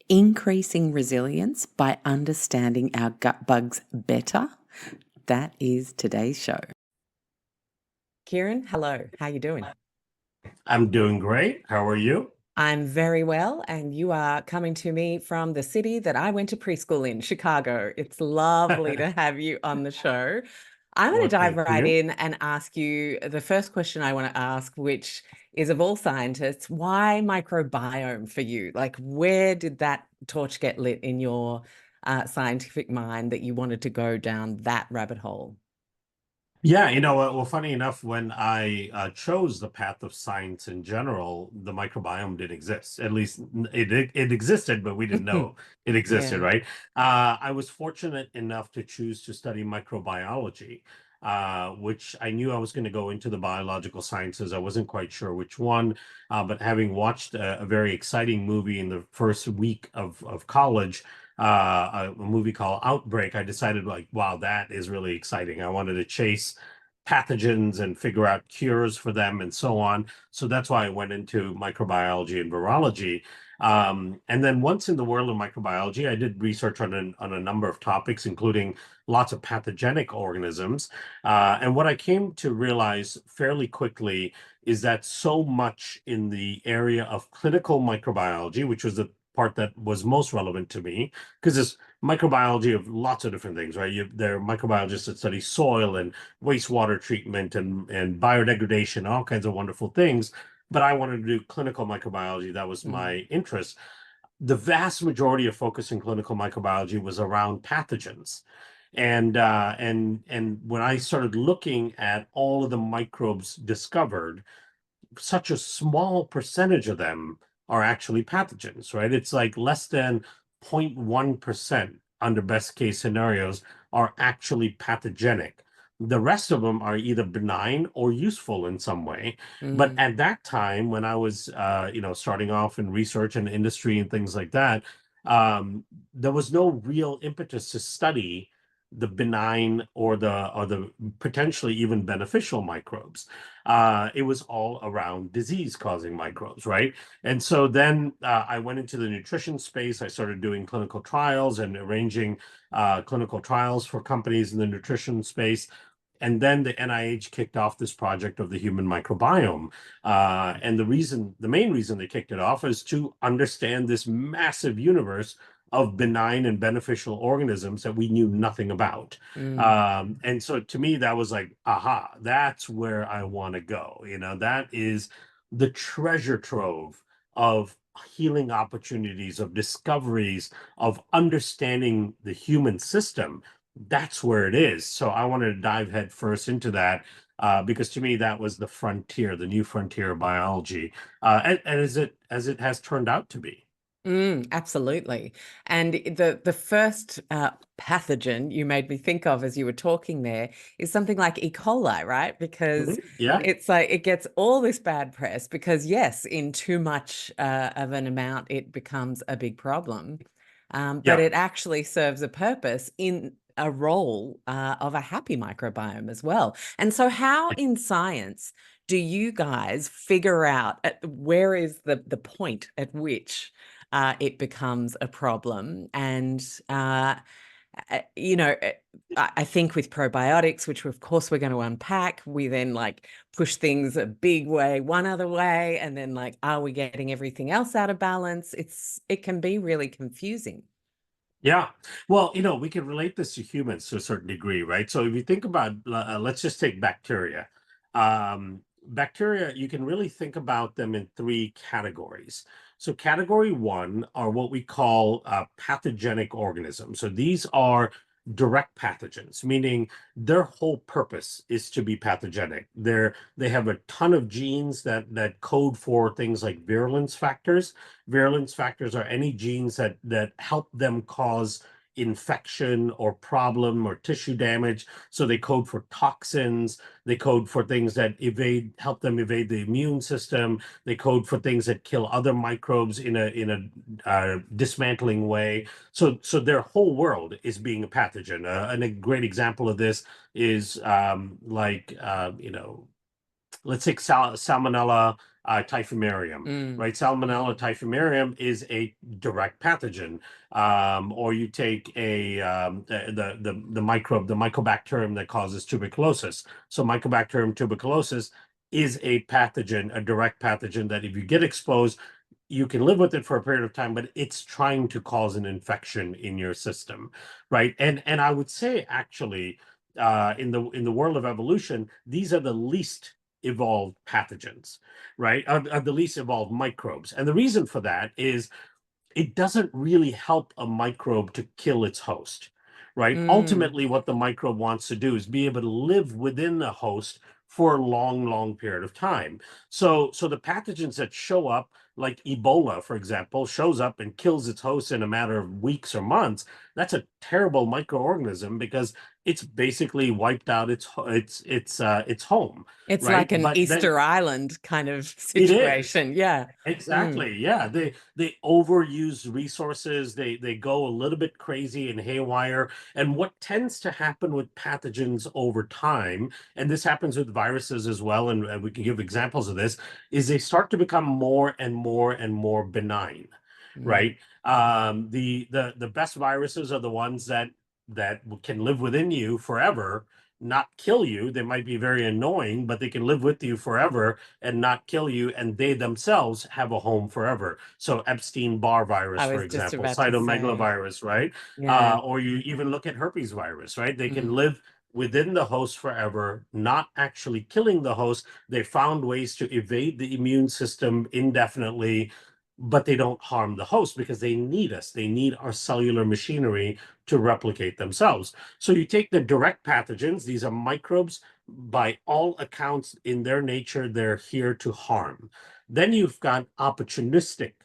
increasing resilience by understanding our gut bugs better. That is today's show. Kiran, hello. How you doing? I'm doing great. How are you? I'm very well, and you are coming to me from the city that I went to preschool in, Chicago. It's lovely to have you on the show. I'm going to Well, dive thank right you. in and ask you the first question I want to ask, which is of all scientists, why microbiome for you? Like, where did that torch get lit in your scientific mind that you wanted to go down that rabbit hole? Yeah, you know what? Well, funny enough, when I chose the path of science in general, the microbiome didn't exist. At least it existed, but we didn't know it existed, Yeah. right? I was fortunate enough to choose to study microbiology, which I knew I was going to go into the biological sciences. I wasn't quite sure which one, but having watched a very exciting movie in the first week of college, a movie called Outbreak, I decided like, wow, that is really exciting. I wanted to chase pathogens and figure out cures for them and so on. So that's why I went into microbiology and virology. And then once in the world of microbiology, I did research on a number of topics, including lots of pathogenic organisms. And what I came to realize fairly quickly is that so much in the area of clinical microbiology, which was the part that was most relevant to me, because there's microbiology of lots of different things, right? There are microbiologists that study soil and wastewater treatment and biodegradation, all kinds of wonderful things. But I wanted to do clinical microbiology. That was Mm. my interest. The vast majority of focus in clinical microbiology was around pathogens. And when I started looking at all of the microbes discovered, such a small percentage of them are actually pathogens, right? It's like less than 0.1% under best case scenarios are actually pathogenic. The rest of them are either benign or useful in some way. But Mm. at that time, when I was, starting off in research and industry and things like that, there was no real impetus to study the benign or the potentially even beneficial microbes. It was all around disease causing microbes, right? And so then I went into the nutrition space. I started doing clinical trials and arranging clinical trials for companies in the nutrition space. And then the NIH kicked off this project of the human microbiome. And the main reason they kicked it off is to understand this massive universe of benign and beneficial organisms that we knew nothing about. Mm. And so to me, that was like, aha, that's where I want to go. That is the treasure trove of healing opportunities, of discoveries, of understanding the human system. That's where it is. So I wanted to dive head first into that. Because to me that was the frontier, the new frontier of biology, and as it has turned out to be. Absolutely. And the first pathogen you made me think of as you were talking there is something like E. coli, right? Because Yeah, it's like it gets all this bad press because yes, in too much of an amount, it becomes a big problem. But yeah. it actually serves a purpose in a role of a happy microbiome as well. And so, how in science do you guys figure out where is the point at which it becomes a problem? And you know, I think with probiotics, which of course we're going to unpack, we then like push things a big way, one other way, and then like, are we getting everything else out of balance? It can be really confusing. Yeah. Well, we can relate this to humans to a certain degree, right? So if you think about, let's just take bacteria. Bacteria, you can really think about them in three categories. So category one are what we call pathogenic organisms. So these are direct pathogens, meaning their whole purpose is to be pathogenic. They have a ton of genes that code for things like virulence factors. Virulence factors are any genes that help them cause infection or problem or tissue damage. So they code for toxins, they code for things that help them evade the immune system, they code for things that kill other microbes in a dismantling way. So their whole world is being a pathogen. And a great example of this is let's take salmonella typhimurium, Mm. right? Salmonella typhimurium is a direct pathogen. Or you take the microbe, the mycobacterium that causes tuberculosis. So Mycobacterium tuberculosis is a pathogen, a direct pathogen that if you get exposed, you can live with it for a period of time, but it's trying to cause an infection in your system, right? And I would say actually, in the world of evolution, these are the least evolved pathogens, right? Are the least evolved microbes, and the reason for that is it doesn't really help a microbe to kill its host, right? Mm. Ultimately, what the microbe wants to do is be able to live within the host for a long, long period of time. So the pathogens that show up, like Ebola, for example, shows up and kills its host in a matter of weeks or months. That's a terrible microorganism because it's basically wiped out its home, It's right? like an But then Easter Island kind of it is. situation. Yeah. Mm. Exactly. Yeah. They overuse resources. They go a little bit crazy and haywire. And what tends to happen with pathogens over time, and this happens with viruses as well, and we can give examples of this, is they start to become more and more and more benign, Mm. right? The best viruses are the ones that can live within you forever, not kill you. They might be very annoying, but they can live with you forever and not kill you, and they themselves have a home forever. So Epstein-Barr virus, I for was just example, about to say, cytomegalovirus, right? yeah. Or you even look at herpes virus, right? They can Mm. live within the host forever, not actually killing the host. They found ways to evade the immune system indefinitely, but they don't harm the host because they need us. They need our cellular machinery to replicate themselves. So you take the direct pathogens, these are microbes. By all accounts, in their nature, they're here to harm. Then you've got opportunistic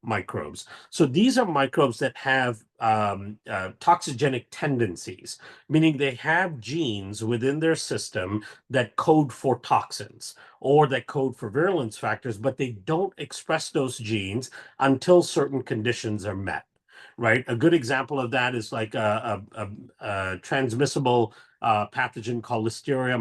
microbes. So these are microbes that have toxigenic tendencies, meaning they have genes within their system that code for toxins or that code for virulence factors, but they don't express those genes until certain conditions are met. Right. A good example of that is like a transmissible pathogen called Listeria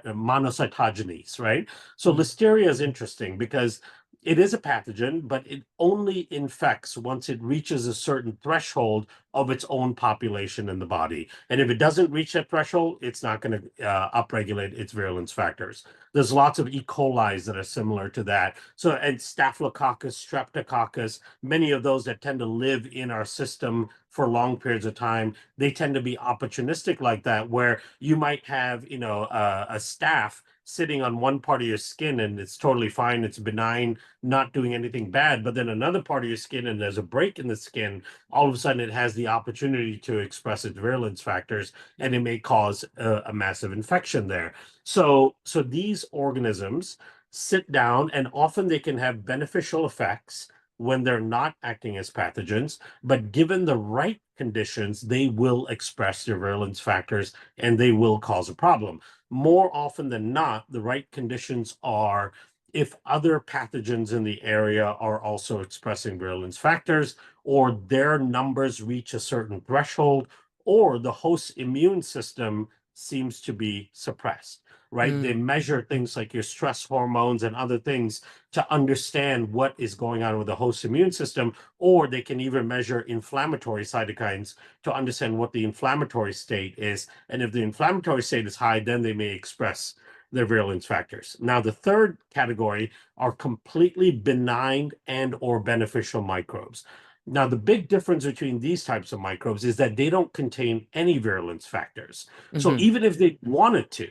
monocytogenes, right? So Mm. Listeria is interesting because it is a pathogen, but it only infects once it reaches a certain threshold of its own population in the body. And if it doesn't reach that threshold, it's not going to upregulate its virulence factors. There's lots of E. coli that are similar to that. So, and Staphylococcus, Streptococcus, many of those that tend to live in our system for long periods of time, they tend to be opportunistic like that, where you might have, a staph sitting on one part of your skin and it's totally fine, it's benign, not doing anything bad, but then another part of your skin and there's a break in the skin, all of a sudden it has the opportunity to express its virulence factors and it may cause a massive infection there. So these organisms sit down and often they can have beneficial effects when they're not acting as pathogens, but given the right conditions, they will express their virulence factors and they will cause a problem. More often than not, the right conditions are if other pathogens in the area are also expressing virulence factors, or their numbers reach a certain threshold, or the host's immune system seems to be suppressed, right? They Mm. measure things like your stress hormones and other things to understand what is going on with the host immune system, or they can even measure inflammatory cytokines to understand what the inflammatory state is. And if the inflammatory state is high, then they may express their virulence factors. Now, the third category are completely benign and or beneficial microbes. Now, the big difference between these types of microbes is that they don't contain any virulence factors. So Hmm. even if they wanted to,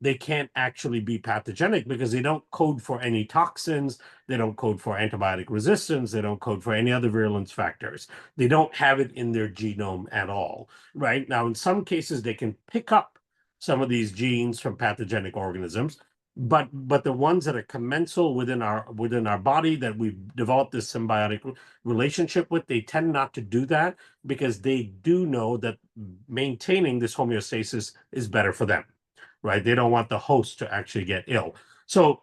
they can't actually be pathogenic because they don't code for any toxins, they don't code for antibiotic resistance, they don't code for any other virulence factors. They don't have it in their genome at all, right? Now, in some cases, they can pick up some of these genes from pathogenic organisms, but the ones that are commensal within our body that we've developed this symbiotic relationship with, they tend not to do that because they do know that maintaining this homeostasis is better for them, right? They don't want the host to actually get ill. So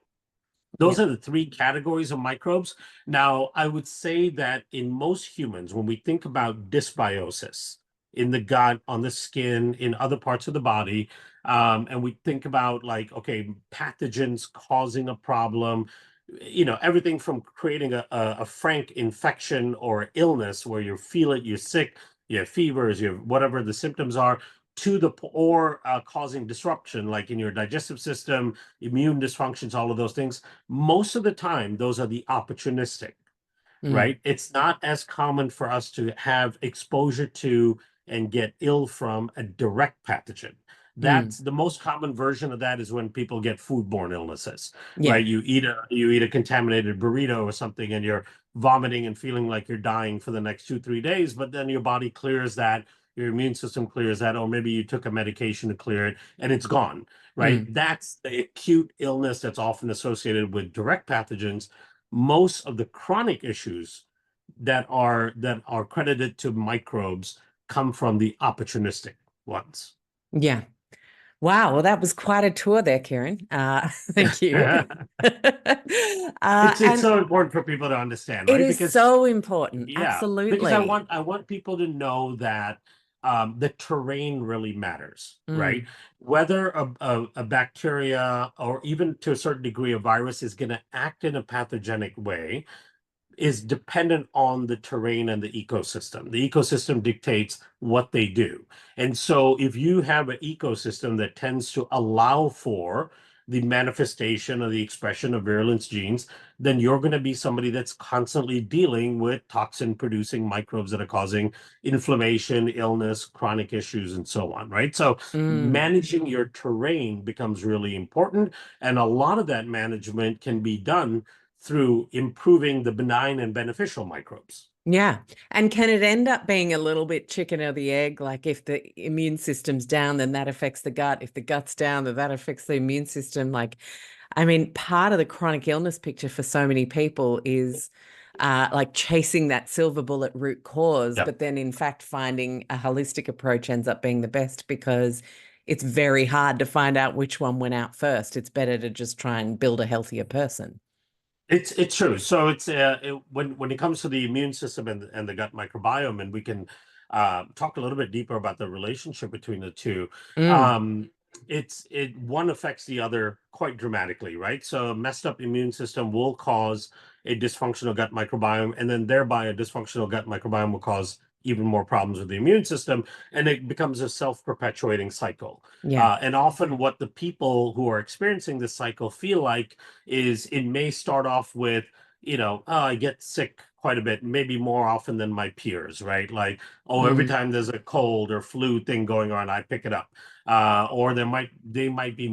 those Yep. are the three categories of microbes. Now, I would say that in most humans, when we think about dysbiosis in the gut, on the skin, in other parts of the body, and we think about like, okay, pathogens causing a problem, everything from creating a frank infection or illness where you feel it, you're sick, you have fevers, you have whatever the symptoms are, to the or causing disruption like in your digestive system, immune dysfunctions, all of those things. Most of the time, those are the opportunistic, Mm, right? It's not as common for us to have exposure to and get ill from a direct pathogen. mm, That's the most common version of that is when people get foodborne illnesses, yeah. right? You eat a contaminated burrito or something and you're vomiting and feeling like you're dying for the next 2, 3 days, but then your body clears that, your immune system clears that, or maybe you took a medication to clear it and it's gone, right? Mm, That's the acute illness that's often associated with direct pathogens. Most of the chronic issues that are credited to microbes come from the opportunistic ones. yeah. Wow. Well, that was quite a tour there, Kiran. Thank you. It's And so important for people to understand, it right? is Because so important. because I Absolutely. want I want people to know that the terrain really matters, right? Mm, Whether a bacteria or even to a certain degree a virus is going to act in a pathogenic way is dependent on the terrain and the ecosystem. The ecosystem dictates what they do. And so if you have an ecosystem that tends to allow for the manifestation or the expression of virulence genes, then you're going to be somebody that's constantly dealing with toxin producing microbes that are causing inflammation, illness, chronic issues, and so on, right? So mm. managing your terrain becomes really important. And a lot of that management can be done through improving the benign and beneficial microbes. Yeah. And can it end up being a little bit chicken or the egg? Like if the immune system's down, then that affects the gut. If the gut's down, then that affects the immune system. Like, I mean, part of the chronic illness picture for so many people is like chasing that silver bullet root cause, Yeah. but then in fact, finding a holistic approach ends up being the best because it's very hard to find out which one went out first. It's better to just try and build a healthier person. It's true. So when it comes to the immune system and the gut microbiome, and we can talk a little bit deeper about the relationship between the two. Mm, Um, it one affects the other quite dramatically, right? So a messed up immune system will cause a dysfunctional gut microbiome, and then thereby a dysfunctional gut microbiome will cause even more problems with the immune system, and it becomes a self-perpetuating cycle. yeah. And often, what the people who are experiencing this cycle feel like is it may start off with, oh, I get sick quite a bit, maybe more often than my peers, right? Like, oh, every Mm, time there's a cold or flu thing going on, I pick it up. Or they might be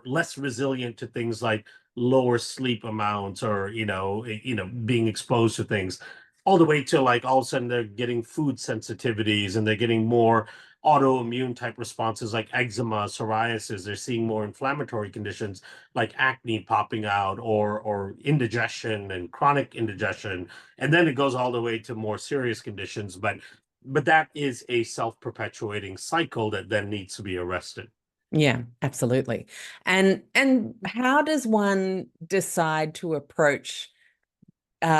less resilient to things like lower sleep amounts or, being exposed to things. All the way to like all of a sudden they're getting food sensitivities and they're getting more autoimmune type responses like eczema, psoriasis. They're seeing more inflammatory conditions like acne popping out or indigestion and chronic indigestion, and then it goes all the way to more serious conditions. But that is a self-perpetuating cycle that then needs to be arrested. yeah, absolutely. And how does one decide to approach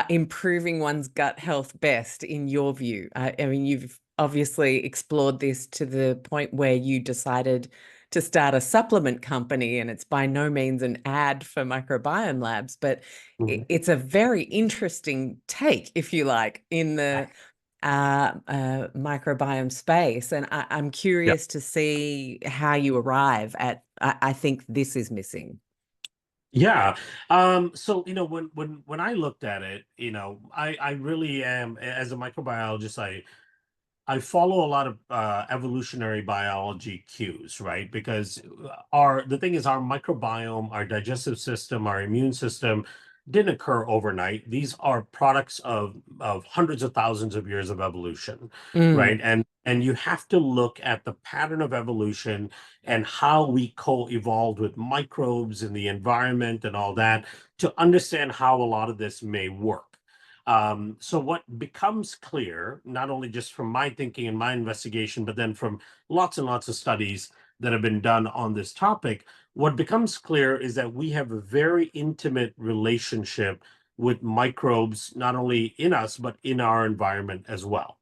improving one's gut health best in your view? I mean, you've obviously explored this to the point where you decided to start a supplement company, and it's by no means an ad for microbiome labs, but Mhm. it's a very interesting take, if you like, in the microbiome space. And I'm Yeah. curious to see how you arrive at, I think this is missing. Yeah. So when I looked at it, I really am as a microbiologist, I follow a lot of evolutionary biology cues, right? Because the thing is, our microbiome, our digestive system, our immune system didn't occur overnight. These are products of hundreds of thousands of years of evolution, right? Mm, And you have to look at the pattern of evolution and how we co-evolved with microbes in the environment and all that to understand how a lot of this may work. So what becomes clear, not only just from my thinking and my investigation, but then from lots and lots of studies that have been done on this topic, what becomes clear is that we have a very intimate relationship with microbes, not only in us, but in our environment as well,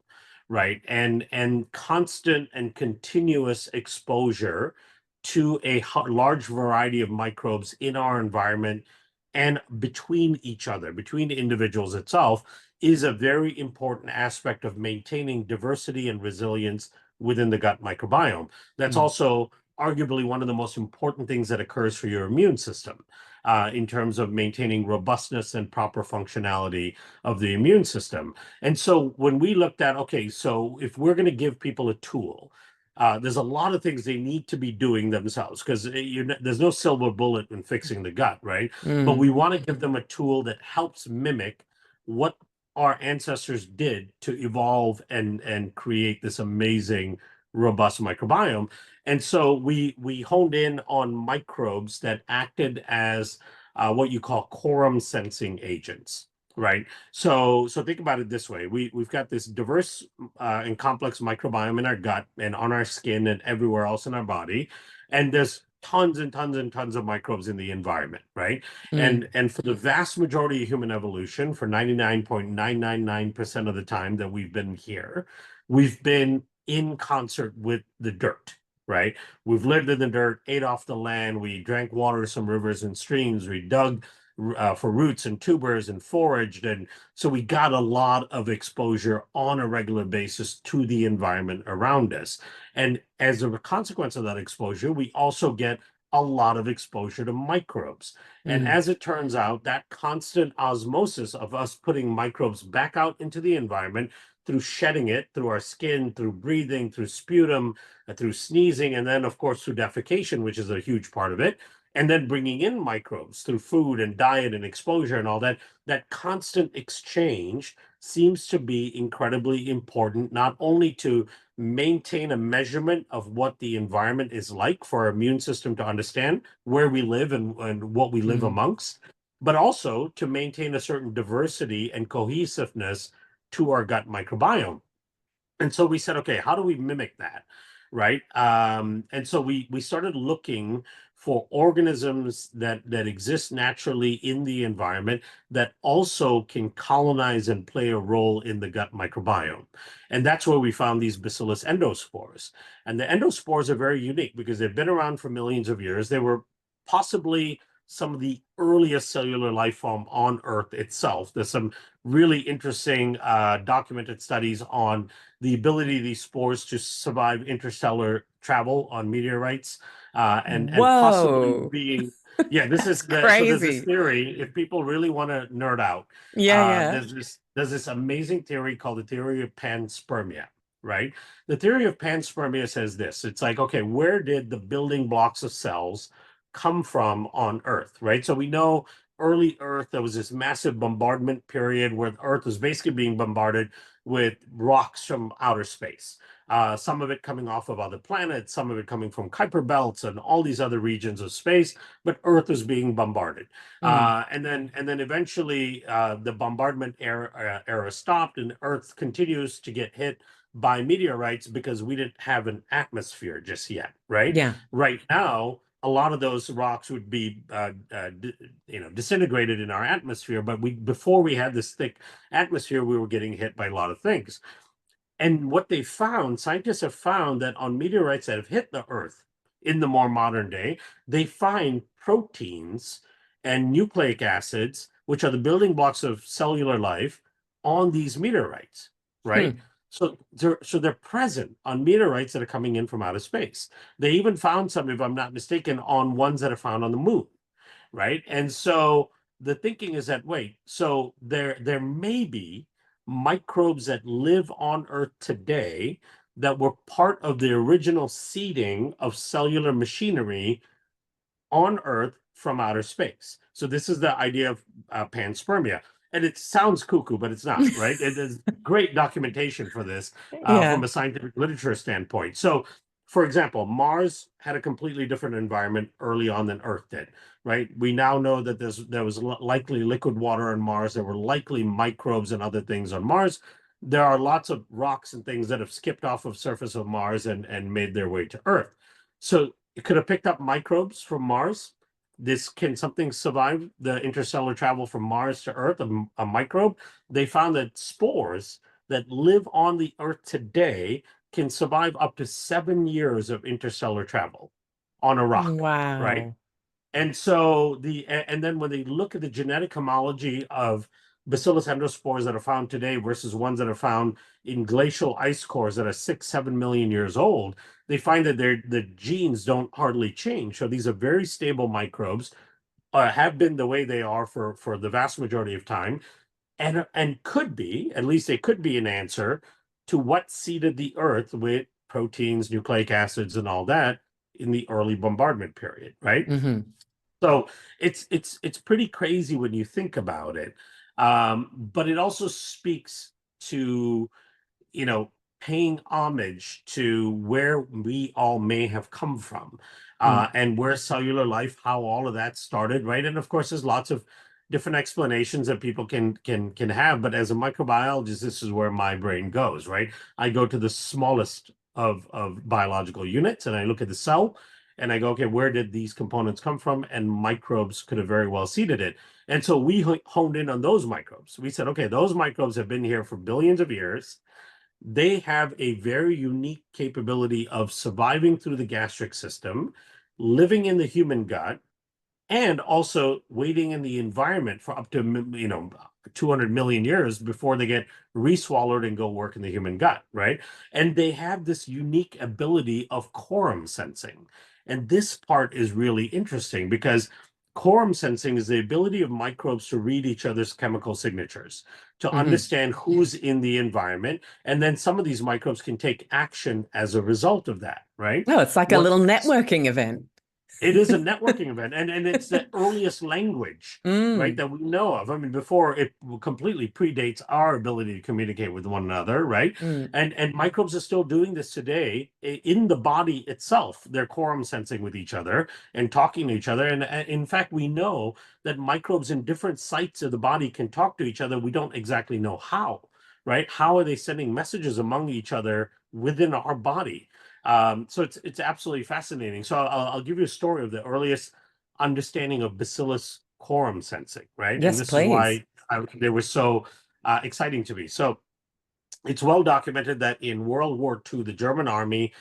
right? And constant and continuous exposure to a large variety of microbes in our environment and between each other, between the individuals itself, is a very important aspect of maintaining diversity and resilience within the gut microbiome. That's Mm. also arguably one of the most important things that occurs for your immune system, in terms of maintaining robustness and proper functionality of the immune system. And so when we looked at, okay, so if we're going to give people a tool, there's a lot of things they need to be doing themselves, because there's no silver bullet in fixing the gut, right? But Mm. we want to give them a tool that helps mimic what our ancestors did to evolve and create this amazing, robust microbiome. And so we honed in on microbes that acted as what you call quorum sensing agents, right? So think about it this way: we've got this diverse and complex microbiome in our gut and on our skin and everywhere else in our body, and there's tons and tons and tons of microbes in the environment, right? Mm. And for the vast majority of human evolution, for 99.999% of the time that we've been here, we've been in concert with the dirt, right? We've lived in the dirt, ate off the land, we drank water from rivers and streams, we dug for roots and tubers and foraged. And so we got a lot of exposure on a regular basis to the environment around us. And as a consequence of that exposure, we also get a lot of exposure to microbes. And Mm. as it turns out, that constant osmosis of us putting microbes back out into the environment through shedding it, through our skin, through breathing, through sputum, through sneezing, and then, of course, through defecation, which is a huge part of it, and then bringing in microbes through food and diet and exposure and all that, that constant exchange seems to be incredibly important, not only to maintain a measurement of what the environment is like for our immune system to understand where we live and what we live Mm. amongst, but also to maintain a certain diversity and cohesiveness to our gut microbiome. And so we said, okay, how do we mimic that? Right. And so we started looking for organisms that exist naturally in the environment that also can colonize and play a role in the gut microbiome. And that's where we found these Bacillus endospores. And the endospores are very unique because they've been around for millions of years. They were possibly some of the earliest cellular life form on Earth itself. There's some really interesting documented studies on the ability of these spores to survive interstellar travel on meteorites, and possibly Whoa. being, yeah, this That's is the so there's this crazy. theory, if people really want to nerd out, Yeah, yeah. there's this amazing theory called the theory of panspermia, right? The theory of panspermia says this: it's like, okay, where did the building blocks of cells come from on Earth, right? So we know early Earth, there was this massive bombardment period where Earth was basically being bombarded with rocks from outer space. Some of it coming off of other planets, some of it coming from Kuiper belts and all these other regions of space, but Earth is being bombarded. Mm. And then eventually the bombardment era stopped, and Earth continues to get hit by meteorites because we didn't have an atmosphere just yet, right? Yeah. Right now, a lot of those rocks would be disintegrated in our atmosphere, but before we had this thick atmosphere, we were getting hit by a lot of things. And what they found, scientists have found that on meteorites that have hit the Earth in the more modern day, they find proteins and nucleic acids, which are the building blocks of cellular life, on these meteorites, right? Hmm. So they're present on meteorites that are coming in from outer space. They even found some, if I'm not mistaken, on ones that are found on the moon, right? And so the thinking is that, wait, so there may be microbes that live on Earth today that were part of the original seeding of cellular machinery on Earth from outer space. So this is the idea of panspermia. And it sounds cuckoo, but it's not, right? It is great documentation for this from Yeah. a scientific literature standpoint. So, for example, Mars had a completely different environment early on than Earth did, right? We now know that there was likely liquid water on Mars. There were likely microbes and other things on Mars. There are lots of rocks and things that have skipped off of surface of Mars and made their way to Earth. So it could have picked up microbes from Mars. Can something survive the interstellar travel from Mars to Earth, a microbe? They found that spores that live on the Earth today can survive up to 7 years of interstellar travel on a rock, right? Wow. And so and then when they look at the genetic homology of Bacillus endospores that are found today versus ones that are found in glacial ice cores that are 6, 7 million years old, they find that the genes don't hardly change. So these are very stable microbes, have been the way they are for the vast majority of time, and could be, at least they could be, an answer to what seeded the Earth with proteins, nucleic acids, and all that in the early bombardment period, right? Hmm. So it's pretty crazy when you think about it. But it also speaks to, you know, paying homage to where we all may have come from, Mm. and where cellular life, how all of that started, right? And of course, there's lots of different explanations that people can have. But as a microbiologist, this is where my brain goes, right? I go to the smallest of biological units, and I look at the cell, and I go, okay, where did these components come from? And microbes could have very well seeded it. And so we honed in on those microbes. We said, okay, those microbes have been here for billions of years. They have a very unique capability of surviving through the gastric system, living in the human gut, and also waiting in the environment for up to 200 million years before they get reswallowed and go work in the human gut, right? And they have this unique ability of quorum sensing. And this part is really interesting because quorum sensing is the ability of microbes to read each other's chemical signatures, to Hmm. understand who's in the environment, and then some of these microbes can take action as a result of that, right? Oh, it's like a What little networking event. it is a networking event, and it's the earliest language, right, Mm. that we know of. I mean, before it completely predates our ability to communicate with one another, right? Mm. And microbes are still doing this today in the body itself. They're quorum sensing with each other and talking to each other. And in fact, we know that microbes in different sites of the body can talk to each other. We don't exactly know how, right? How are they sending messages among each other within our body? So it's absolutely fascinating. So I'll give you a story of the earliest understanding of Bacillus quorum sensing, right? And Yes, this is please. why they were so exciting to me. So it's well documented that in World War II, the German army,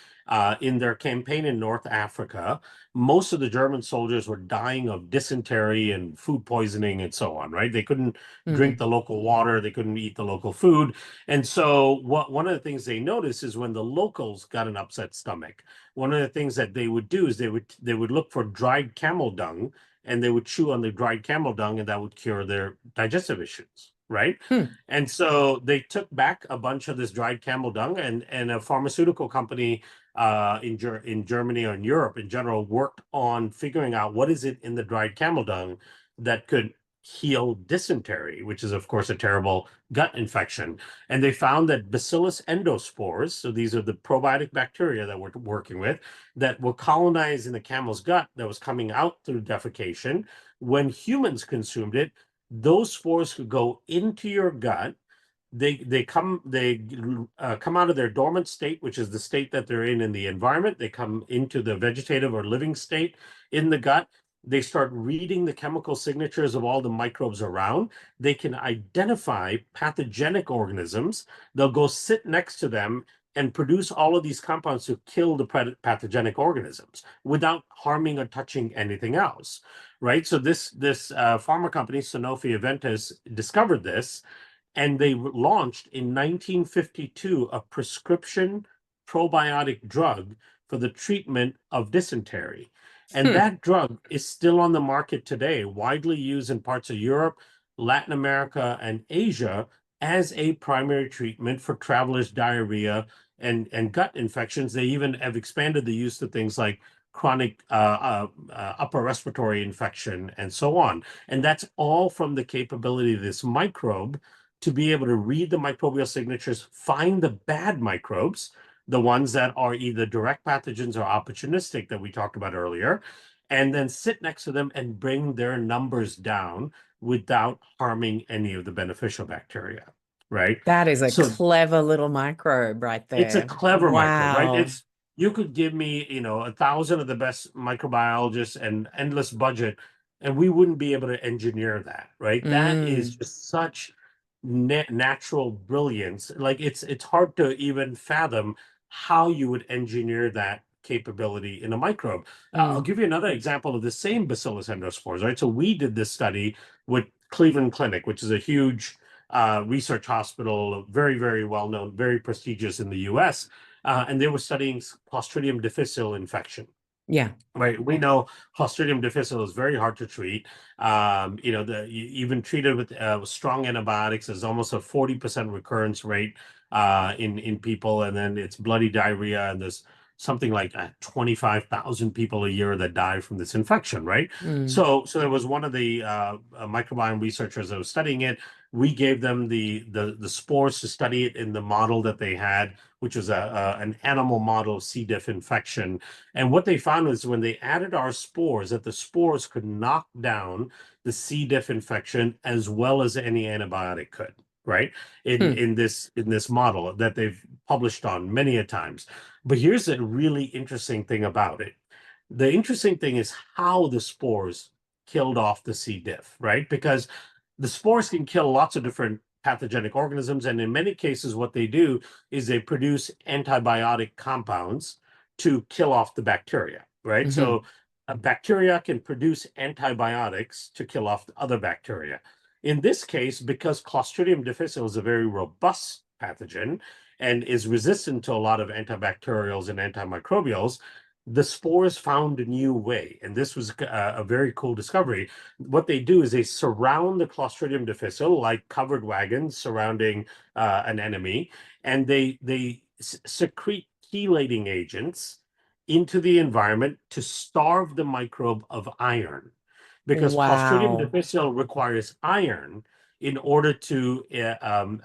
in their campaign in North Africa, most of the German soldiers were dying of dysentery and food poisoning and so on, right? They couldn't drink Mm. the local water, they couldn't eat the local food. And so one of the things they noticed is when the locals got an upset stomach, one of the things that they would do is they would look for dried camel dung, and they would chew on the dried camel dung, and that would cure their digestive issues, right? Hmm. And so they took back a bunch of this dried camel dung, and a pharmaceutical company in Germany or in Europe in general worked on figuring out what is it in the dried camel dung that could heal dysentery, which is of course a terrible gut infection. And they found that Bacillus endospores, so these are the probiotic bacteria that we're working with, that were colonized in the camel's gut that was coming out through defecation. When humans consumed it, those spores could go into your gut. They come out of their dormant state, which is the state that they're in the environment. They come into the vegetative or living state in the gut. They start reading the chemical signatures of all the microbes around. They can identify pathogenic organisms. They'll go sit next to them and produce all of these compounds to kill the pathogenic organisms without harming or touching anything else, right? So this pharma company, Sanofi Aventis, discovered this, and they launched in 1952 a prescription probiotic drug for the treatment of dysentery. And Hmm. that drug is still on the market today, widely used in parts of Europe, Latin America, and Asia as a primary treatment for travelers' diarrhea and gut infections. They even have expanded the use to things like chronic upper respiratory infection and so on. And that's all from the capability of this microbe to be able to read the microbial signatures, find the bad microbes, the ones that are either direct pathogens or opportunistic that we talked about earlier, and then sit next to them and bring their numbers down without harming any of the beneficial bacteria, right? That is a So clever little microbe right it's a there. clever microbe, right? Wow. It's you could give me, 1,000 of the best microbiologists and endless budget, and we wouldn't be able to engineer that, right? That is Mm. just such natural brilliance. Like it's hard to even fathom how you would engineer that capability in a microbe. I'll Mm. give you another example of the same Bacillus endospores, right? So we did this study with Cleveland Clinic, which is a huge research hospital, very, very well known, very prestigious in the US. And they were studying Clostridium difficile infection. Yeah. Right, we know Clostridium difficile is very hard to treat. Even treated with strong antibiotics, there's almost a 40% recurrence rate in people, and then it's bloody diarrhea, and there's something like 25,000 people a year that die from this infection, right? Mm. So there was one of the microbiome researchers that was studying it. We gave them the spores to study it in the model that they had, which was an animal model of C. diff infection. And what they found was when they added our spores, that the spores could knock down the C. diff infection as well as any antibiotic could, right? In Hmm. in this in this model that they've published on many a times. But here's a really interesting thing about it. The interesting thing is how the spores killed off the C. diff, right? Because the spores can kill lots of different pathogenic organisms, and in many cases, what they do is they produce antibiotic compounds to kill off the bacteria, right? Hmm. So a bacteria can produce antibiotics to kill off other bacteria. In this case, because Clostridium difficile is a very robust pathogen and is resistant to a lot of antibacterials and antimicrobials, the spores found a new way. And this was a very cool discovery. What they do is they surround the Clostridium difficile like covered wagons surrounding an enemy, and they secrete chelating agents into the environment to starve the microbe of iron, because Clostridium Wow. difficile requires iron in order to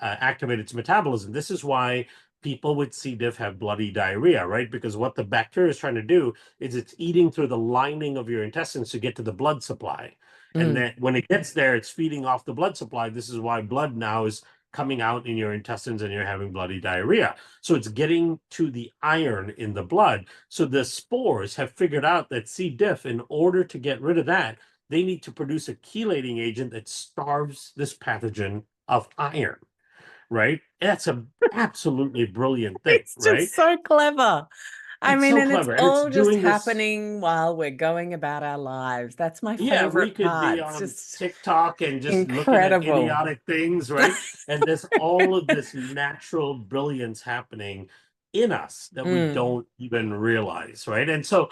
activate its metabolism. This is why people with C. diff have bloody diarrhea, right? Because what the bacteria is trying to do is it's eating through the lining of your intestines to get to the blood supply. And Mm. then when it gets there, it's feeding off the blood supply. This is why blood now is coming out in your intestines and you're having bloody diarrhea. So it's getting to the iron in the blood. So the spores have figured out that C. diff, in order to get rid of that, they need to produce a chelating agent that starves this pathogen of iron, right? That's an absolutely brilliant thing, It's right? just so clever. I It's mean, so and it's clever. And it's all just doing this. happening while we're going about our lives. That's my Yeah, we favorite could be part. It's on just TikTok and just looking at incredible. idiotic things, right? And there's all of this natural brilliance happening in us that we Mm. don't even realize, right? And to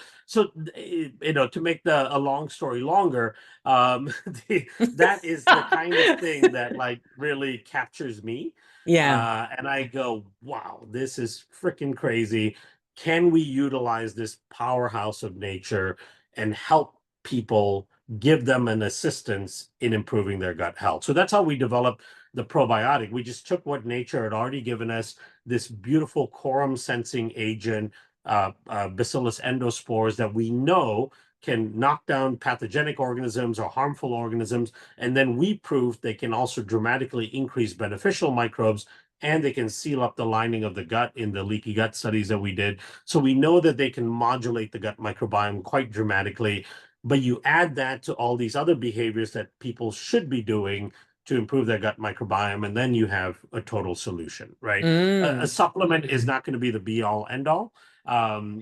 make a long story longer, that is the kind of thing that like really captures me. Yeah. And I go, wow, this is freaking crazy. Can we utilize this powerhouse of nature and help people, give them an assistance in improving their gut health? So that's how we developed the probiotic. We just took what nature had already given us, this beautiful quorum sensing agent, Bacillus endospores, that we know can knock down pathogenic organisms or harmful organisms. And then we proved they can also dramatically increase beneficial microbes, and they can seal up the lining of the gut in the leaky gut studies that we did. So we know that they can modulate the gut microbiome quite dramatically. But you add that to all these other behaviors that people should be doing to improve their gut microbiome, and then you have a total solution, right? A Mm. supplement is not going to be the be all end all.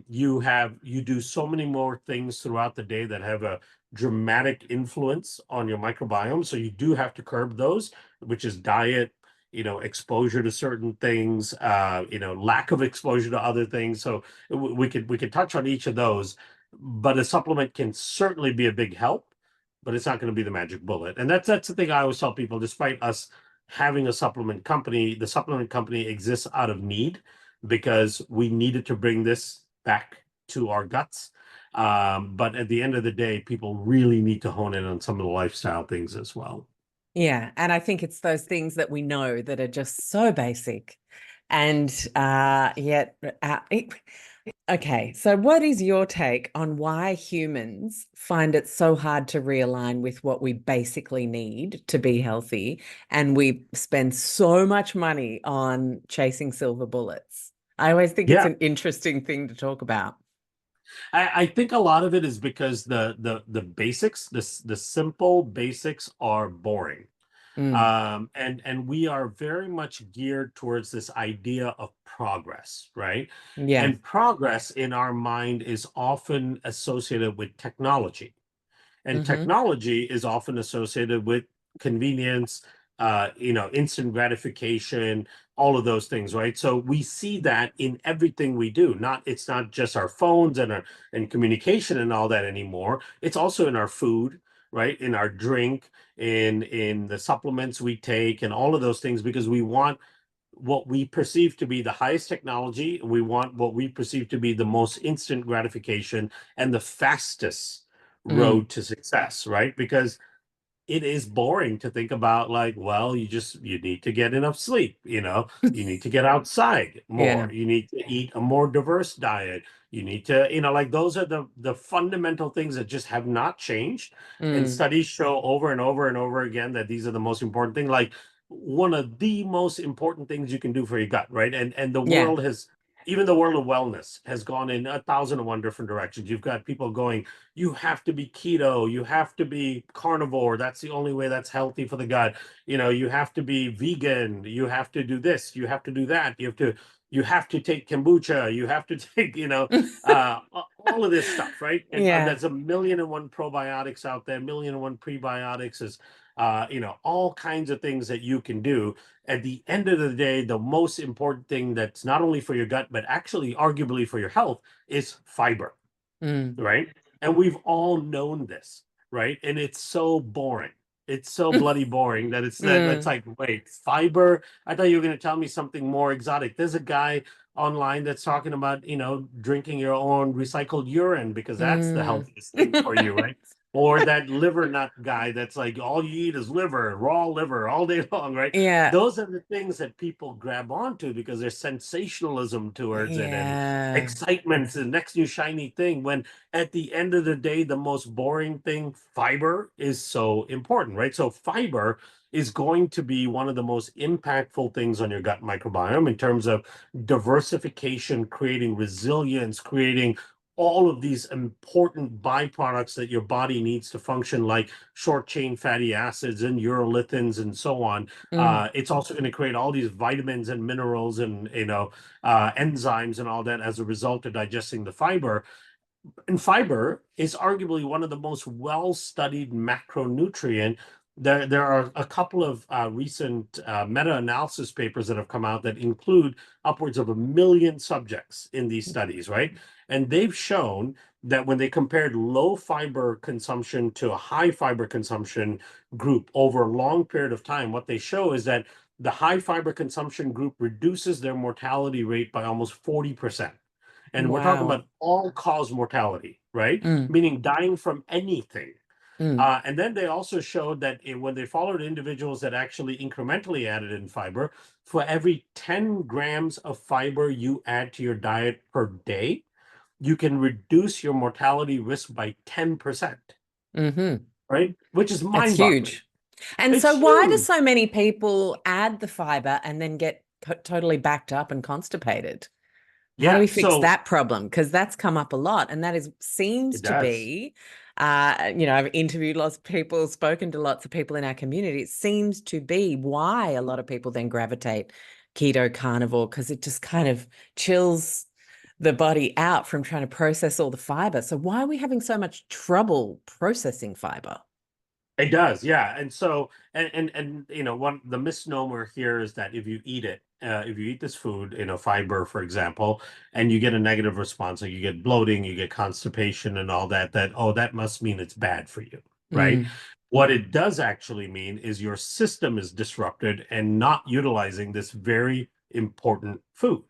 You do so many more things throughout the day that have a dramatic influence on your microbiome. So you do have to curb those, which is diet, exposure to certain things, lack of exposure to other things. So we could touch on each of those, but a supplement can certainly be a big help, but it's not going to be the magic bullet. And that's the thing I always tell people. Despite us having a supplement company, the supplement company exists out of need, because we needed to bring this back to our guts. But at the end of the day, people really need to hone in on some of the lifestyle things as well. Yeah. And I think it's those things that we know that are just so basic. And yet, okay. So, what is your take on why humans find it so hard to realign with what we basically need to be healthy? And we spend so much money on chasing silver bullets. I always think it's Yeah, an interesting thing to talk about. I think a lot of it is because the basics, the simple basics are boring. Mm. And we are very much geared towards this idea of progress, right? Yeah. And progress in our mind is often associated with technology. And Mm-hmm. technology is often associated with convenience, instant gratification, all of those things, right? So we see that in everything we do. It's not just our phones and communication and all that anymore. It's also in our food, right? In our drink, in the supplements we take, and all of those things, because we want what we perceive to be the highest technology. We want what we perceive to be the most instant gratification and the fastest Mm. road to success, right? Because it is boring to think about, like, well, you need to get enough sleep, you need to get outside Yeah. more, you need to eat a more diverse diet, you need to, like, those are the fundamental things that just have not changed. And Mm. studies show over and over and over again that these are the most important thing, like one of the most important things you can do for your gut, right? And the Yeah. world has, even the world of wellness has gone in 1,001 different directions. You've got people going, you have to be keto, you have to be carnivore, that's the only way that's healthy for the gut, you have to be vegan, you have to do this, you have to do that, you have to take kombucha, you have to take, all of this stuff, right? And Yeah. there's a million and one probiotics out there, million and one prebiotics, is all kinds of things that you can do. At the end of the day, the most important thing that's not only for your gut but actually arguably for your health is fiber, Mm. right? And we've all known this, right? And it's so boring. It's so bloody boring that that's Mm. like, wait, fiber? I thought you were going to tell me something more exotic. There's a guy online that's talking about, drinking your own recycled urine because that's the Mm. healthiest thing for you, right? Or that liver nut guy that's like, all you eat is liver, raw liver all day long, right? Yeah. Those are the things that people grab onto because there's sensationalism towards it and Yeah. excitement, the next new shiny thing, when at the end of the day, the most boring thing, fiber, is so important, right? So fiber is going to be one of the most impactful things on your gut microbiome in terms of diversification, creating resilience, creating all of these important byproducts that your body needs to function, like short chain fatty acids and urolithins and so on. Mm. It's also going to create all these vitamins and minerals and enzymes and all that as a result of digesting the fiber. And fiber is arguably one of the most well-studied macronutrient. There are a couple of recent meta-analysis papers that have come out that include upwards of 1 million subjects in these studies, right? And they've shown that when they compared low fiber consumption to a high fiber consumption group over a long period of time, what they show is that the high fiber consumption group reduces their mortality rate by almost 40%. And we're talking Wow. about all cause mortality, right? Mm. Meaning dying from anything. Mm. And then they also showed that when they followed individuals that actually incrementally added in fiber, for every 10 grams of fiber you add to your diet per day, you can reduce your mortality risk by 10%, Mm-hmm. right? Which is That's mind boggling. huge. And It's so why do huge. so many people add the fiber and then get totally backed up and constipated? How do Yeah. we fix So that problem? Because that's come up a lot, and that is seems it to does. be, I've interviewed lots of people, spoken to lots of people in our community. It seems to be why a lot of people then gravitate keto, carnivore, because it just kind of chills the body out from trying to process all the fiber. So why are we having so much trouble processing fiber? It does, yeah. And so, and one the misnomer here is that if you eat this food, fiber, for example, and you get a negative response, like you get bloating, you get constipation, and all that, that must mean it's bad for you, right? Mm. What it does actually mean is your system is disrupted and not utilizing this very important food.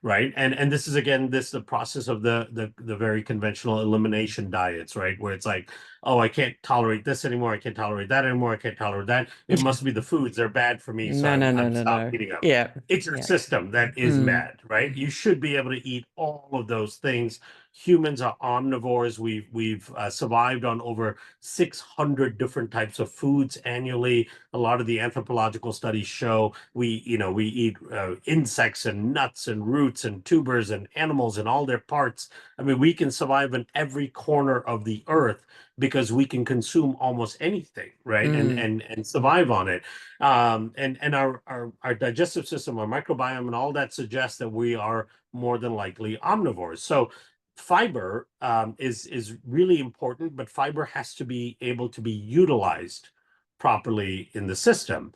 Right. And this is again the process of the very conventional elimination diets, right? Where it's like, oh, I can't tolerate this anymore. I can't tolerate that anymore. I can't tolerate that. It must be the foods. They're bad for me. So No, I'm no, no, I'm no, stop no. eating them. Yeah. It's your Yeah. system that is Mm. mad, right? You should be able to eat all of those things. Humans are omnivores. We've survived on over 600 different types of foods annually. A lot of the anthropological studies show we eat insects and nuts and roots and tubers and animals and all their parts. I mean, we can survive in every corner of the earth because we can consume almost anything, right? And survive on it. And our digestive system, our microbiome, and all that suggests that we are more than likely omnivores. So fiber is really important, but fiber has to be able to be utilized properly in the system.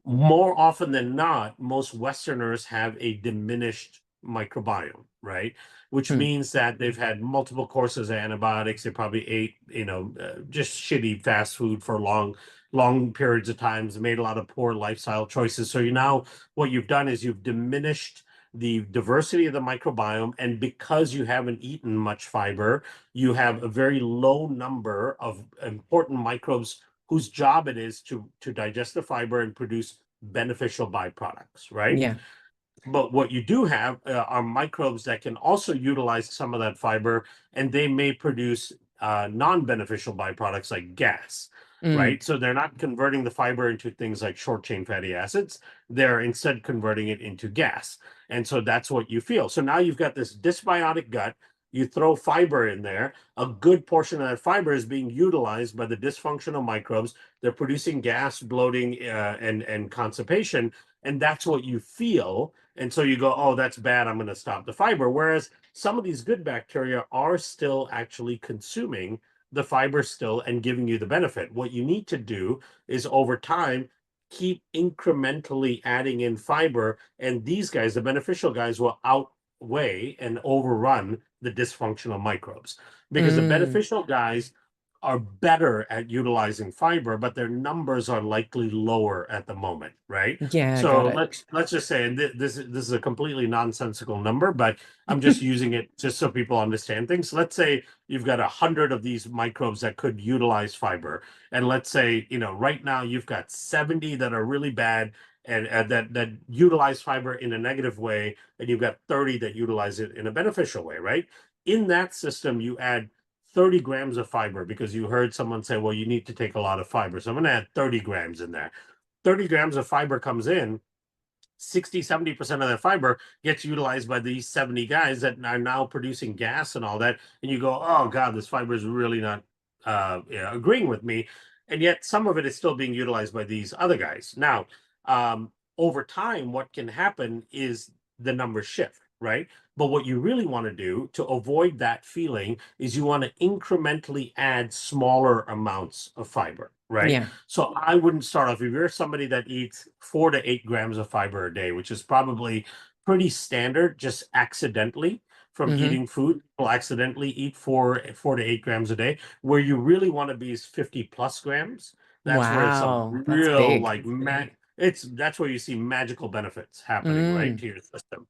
More often than not, most Westerners have a diminished microbiome, right? Which Mm. means that they've had multiple courses of antibiotics. They probably ate, just shitty fast food for long periods of times, made a lot of poor lifestyle choices. So what you've done is you've diminished the diversity of the microbiome, and because you haven't eaten much fiber, you have a very low number of important microbes whose job it is to digest the fiber and produce beneficial byproducts, right? Yeah. But what you do have are microbes that can also utilize some of that fiber, and they may produce non-beneficial byproducts like gas, Mm. right? So they're not converting the fiber into things like short chain fatty acids. They're instead converting it into gas. And so that's what you feel. So now you've got this dysbiotic gut. You throw fiber in there. A good portion of that fiber is being utilized by the dysfunctional microbes. They're producing gas, bloating, and constipation. And that's what you feel. And so you go, oh, that's bad. I'm going to stop the fiber. Whereas some of these good bacteria are still actually consuming the fiber still and giving you the benefit. What you need to do is over time, keep incrementally adding in fiber. And these guys, the beneficial guys, will outweigh and overrun the dysfunctional microbes because the Mm. beneficial guys are better at utilizing fiber, but their numbers are likely lower at the moment, right? Yeah, got So it. let's just say, and this is a completely nonsensical number, but I'm just using it just so people understand things. Let's say you've got 100 of these microbes that could utilize fiber, and let's say right now you've got 70 that are really bad and that utilize fiber in a negative way, and you've got 30 that utilize it in a beneficial way, right? In that system, you add 30 grams of fiber because you heard someone say, well, you need to take a lot of fiber. So I'm going to add 30 grams in there. 30 grams of fiber comes in, 60-70% of that fiber gets utilized by these 70 guys that are now producing gas and all that. And you go, oh, God, this fiber is really not agreeing with me. And yet some of it is still being utilized by these other guys. Now, over time, what can happen is the numbers shift, right? But what you really want to do to avoid that feeling is you want to incrementally add smaller amounts of fiber, right? Yeah. So I wouldn't start off, if you're somebody that eats 4 to 8 grams of fiber a day, which is probably pretty standard, just accidentally from Mm-hmm. eating food, people accidentally eat 4 to 8 grams a day. Where you really want to be is 50 plus grams. That's where it's some Wow, that's real big. like that's where you see magical benefits happening, right, Mm. to your system.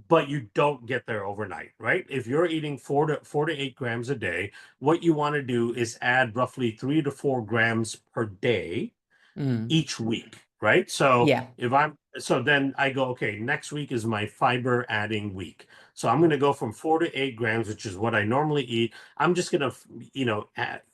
But you don't get there overnight, right? If you're eating 4 to 8 grams a day, what you want to do is add roughly 3 to 4 grams per day Mm. each week, right? So Yeah. then I go, okay, next week is my fiber adding week. So I'm going to go from 4 to 8 grams, which is what I normally eat. I'm just going to,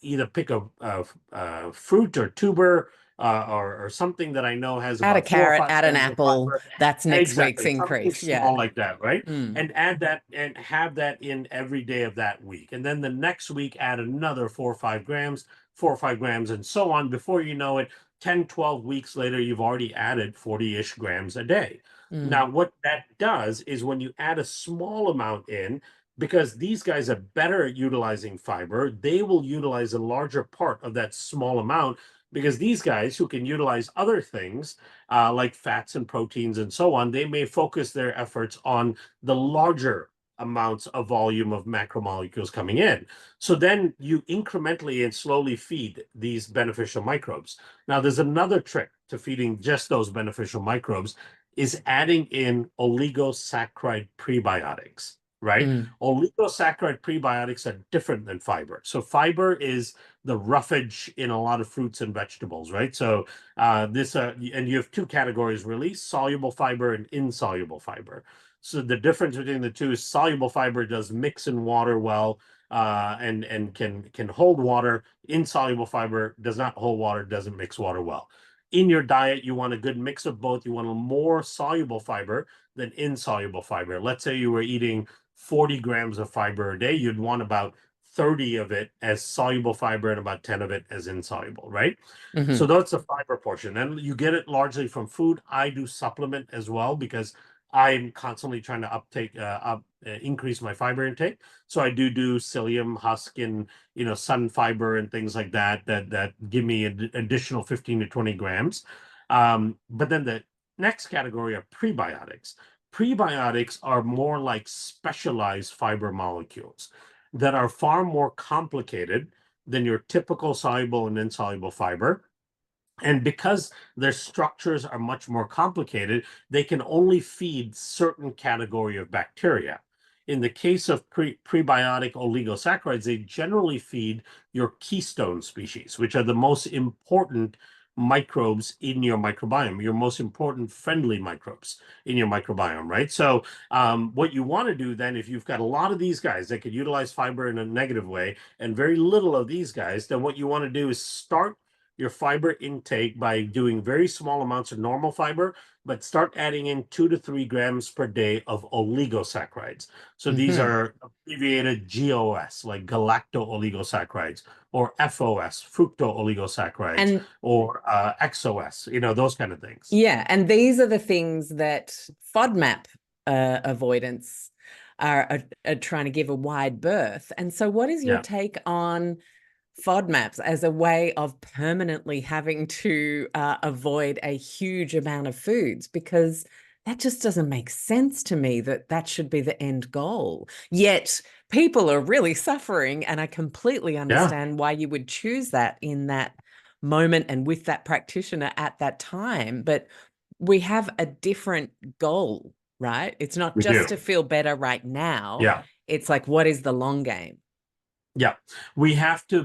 either pick a fruit or tuber or something that I know has Add a about four or carrot, five add an grams of apple. fiber. That's next week's Exactly, something increase. Yeah. small like that, right? Mm. And add that and have that in every day of that week. And then the next week, add another 4 or 5 grams, 4 or 5 grams, and so on. Before you know it, 10, 12 weeks later, you've already added 40-ish grams a day. Mm. Now, what that does is when you add a small amount in, because these guys are better at utilizing fiber, they will utilize a larger part of that small amount because these guys who can utilize other things like fats and proteins and so on, they may focus their efforts on the larger amounts of volume of macromolecules coming in. So then you incrementally and slowly feed these beneficial microbes. Now, there's another trick to feeding just those beneficial microbes is adding in oligosaccharide prebiotics, right? Mm. Oligosaccharide prebiotics are different than fiber. So fiber is the roughage in a lot of fruits and vegetables, right? So and you have two categories really, soluble fiber and insoluble fiber. So the difference between the two is soluble fiber does mix in water well, and can hold water. Insoluble fiber does not hold water, doesn't mix water well. In your diet, you want a good mix of both. You want a more soluble fiber than insoluble fiber. Let's say you were eating 40 grams of fiber a day, you'd want about 30 of it as soluble fiber and about 10 of it as insoluble, right? So Hmm. that's the fiber portion. And you get it largely from food. I do supplement as well because I'm constantly trying to increase my fiber intake. So I do psyllium husk and sun fiber and things like that give me an additional 15 to 20 grams. But then the next category are prebiotics. Prebiotics are more like specialized fiber molecules that are far more complicated than your typical soluble and insoluble fiber. And because their structures are much more complicated, they can only feed certain category of bacteria. In the case of prebiotic oligosaccharides, they generally feed your keystone species, which are the most important microbes in your microbiome, your most important friendly microbes in your microbiome, right? So what you want to do then, if you've got a lot of these guys that could utilize fiber in a negative way and very little of these guys, then what you want to do is start your fiber intake by doing very small amounts of normal fiber, but start adding in 2 to 3 grams per day of oligosaccharides. So these Hmm. are abbreviated GOS, like galacto-oligosaccharides, or FOS, fructo-oligosaccharides, And or XOS, those kind of things. yeah, and these are the things that FODMAP avoidance are trying to give a wide berth. And so, what is your Yeah. take on FODMAPs as a way of permanently having to avoid a huge amount of foods? Because that just doesn't make sense to me that that should be the end goal. Yet people are really suffering, and I completely Yeah. understand why you would choose that in that moment and with that practitioner at that time. But we have a different goal, right? It's not We just do. to feel better right now. Yeah. It's like, what is the long game? Yeah, we have to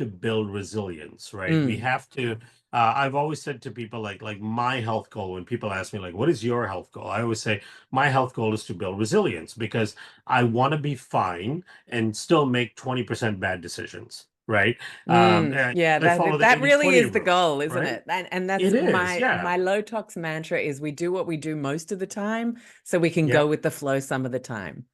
build resilience, right? We Mm, have to. I've always said to people like my health goal. When people ask me like, "What is your health goal?" I always say my health goal is to build resilience because I want to be fine and still make 20% bad decisions, right? And yeah, I follow the that really 80/20 is the rule, goal, isn't right? it? And that's It is, yeah, my low tox mantra is we do what we do most of the time so we can yeah. go with the flow some of the time.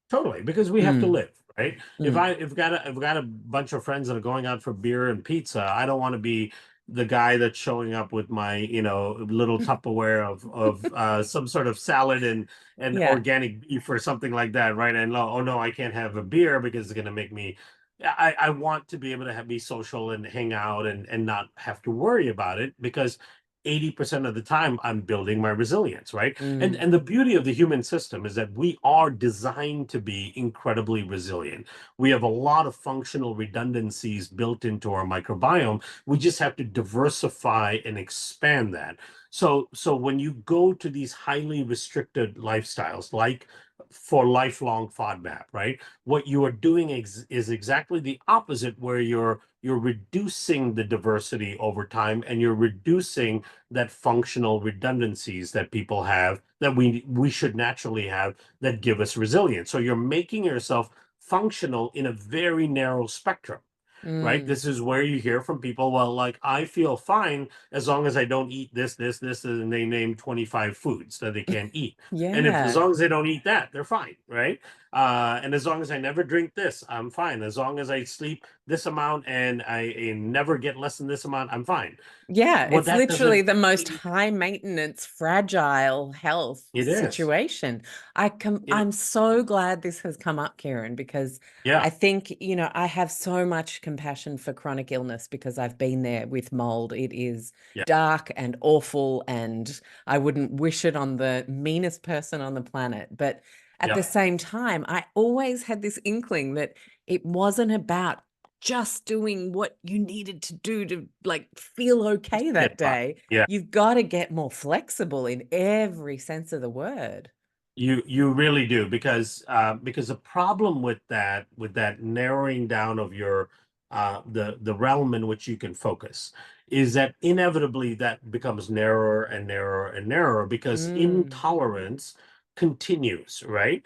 Totally, because we have to Mm, live, right? mm. If got a bunch of friends that are going out for beer and pizza, I don't want to be the guy that's showing up with my, little Tupperware of some sort of salad and Yeah. organic beef or something like that, right? And oh no, I can't have a beer because it's gonna make me. I want to be able to be social and hang out and not have to worry about it because 80% of the time I'm building my resilience, right? And Mm, and the beauty of the human system is that we are designed to be incredibly resilient. We have a lot of functional redundancies built into our microbiome. We just have to diversify and expand that. So when you go to these highly restricted lifestyles, like for lifelong FODMAP, right? What you are doing is exactly the opposite, where you're reducing the diversity over time and you're reducing that functional redundancies that people have that we should naturally have that give us resilience. So you're making yourself functional in a very narrow spectrum, right? mm. This is where you hear from people, well, like I feel fine as long as I don't eat this, and they name 25 foods that they can't eat. And if as Yeah. long as they don't eat that, they're fine, right? And as long as I never drink this, I'm fine. As long as I sleep this amount and I never get less than this amount, I'm fine. Yeah, What it's that literally doesn't the most mean high maintenance, fragile health it is. situation. It I'm so glad this has come up, Kiran, because yeah, I think, I have so much compassion for chronic illness because I've been there with mold. It is yeah, dark and awful, and I wouldn't wish it on the meanest person on the planet. But at yeah. the same time, I always had this inkling that it wasn't about just doing what you needed to do to like feel okay that Get by. day. Yeah. You've got to get more flexible in every sense of the word. You really do because the problem with that narrowing down of your the realm in which you can focus is that inevitably that becomes narrower and narrower and narrower because Mm, intolerance continues, right?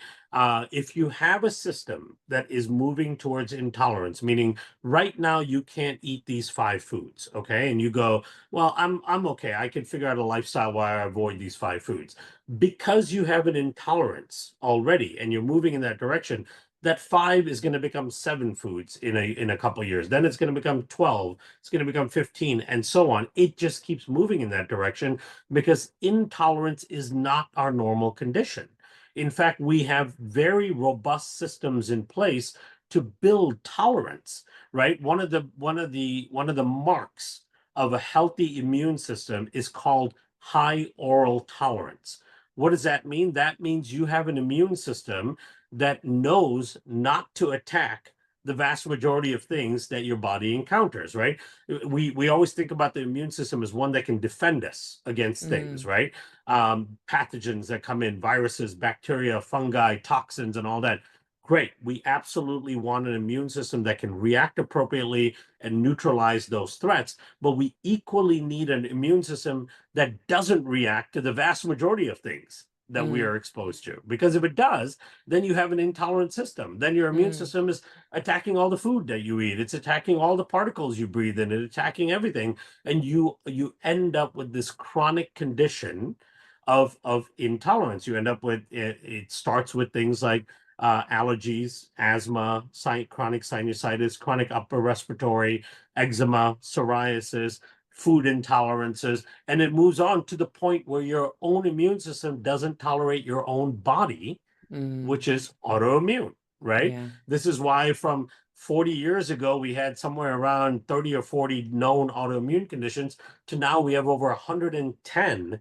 If you have a system that is moving towards intolerance, meaning right now you can't eat these 5 foods, okay, and you go, well, I'm okay. I can figure out a lifestyle where I avoid these 5 foods. Because you have an intolerance already, and you're moving in that direction, that 5 is going to become 7 foods in a couple of years. Then it's going to become 12. It's going to become 15, and so on. It just keeps moving in that direction because intolerance is not our normal condition. In fact, we have very robust systems in place to build tolerance, right? One of the marks of a healthy immune system is called high oral tolerance. What does that mean? That means you have an immune system that knows not to attack the vast majority of things that your body encounters, right? We always think about the immune system as one that can defend us against things, right? Pathogens that come in, viruses, bacteria, fungi, toxins, and all that. Great. We absolutely want an immune system that can react appropriately and neutralize those threats, but we equally need an immune system that doesn't react to the vast majority of things that we Mm. are exposed to. Because if it does, then you have an intolerant system. Then your immune Mm. system is attacking all the food that you eat. It's attacking all the particles you breathe in. It's attacking everything, and you end up with this chronic condition of intolerance. You end up with it starts with things like allergies, asthma, chronic sinusitis, chronic upper respiratory, eczema, psoriasis, food intolerances, and it moves on to the point where your own immune system doesn't tolerate your own body, Mm. which is autoimmune, right? Yeah. This is why from 40 years ago, we had somewhere around 30 or 40 known autoimmune conditions to now we have over 110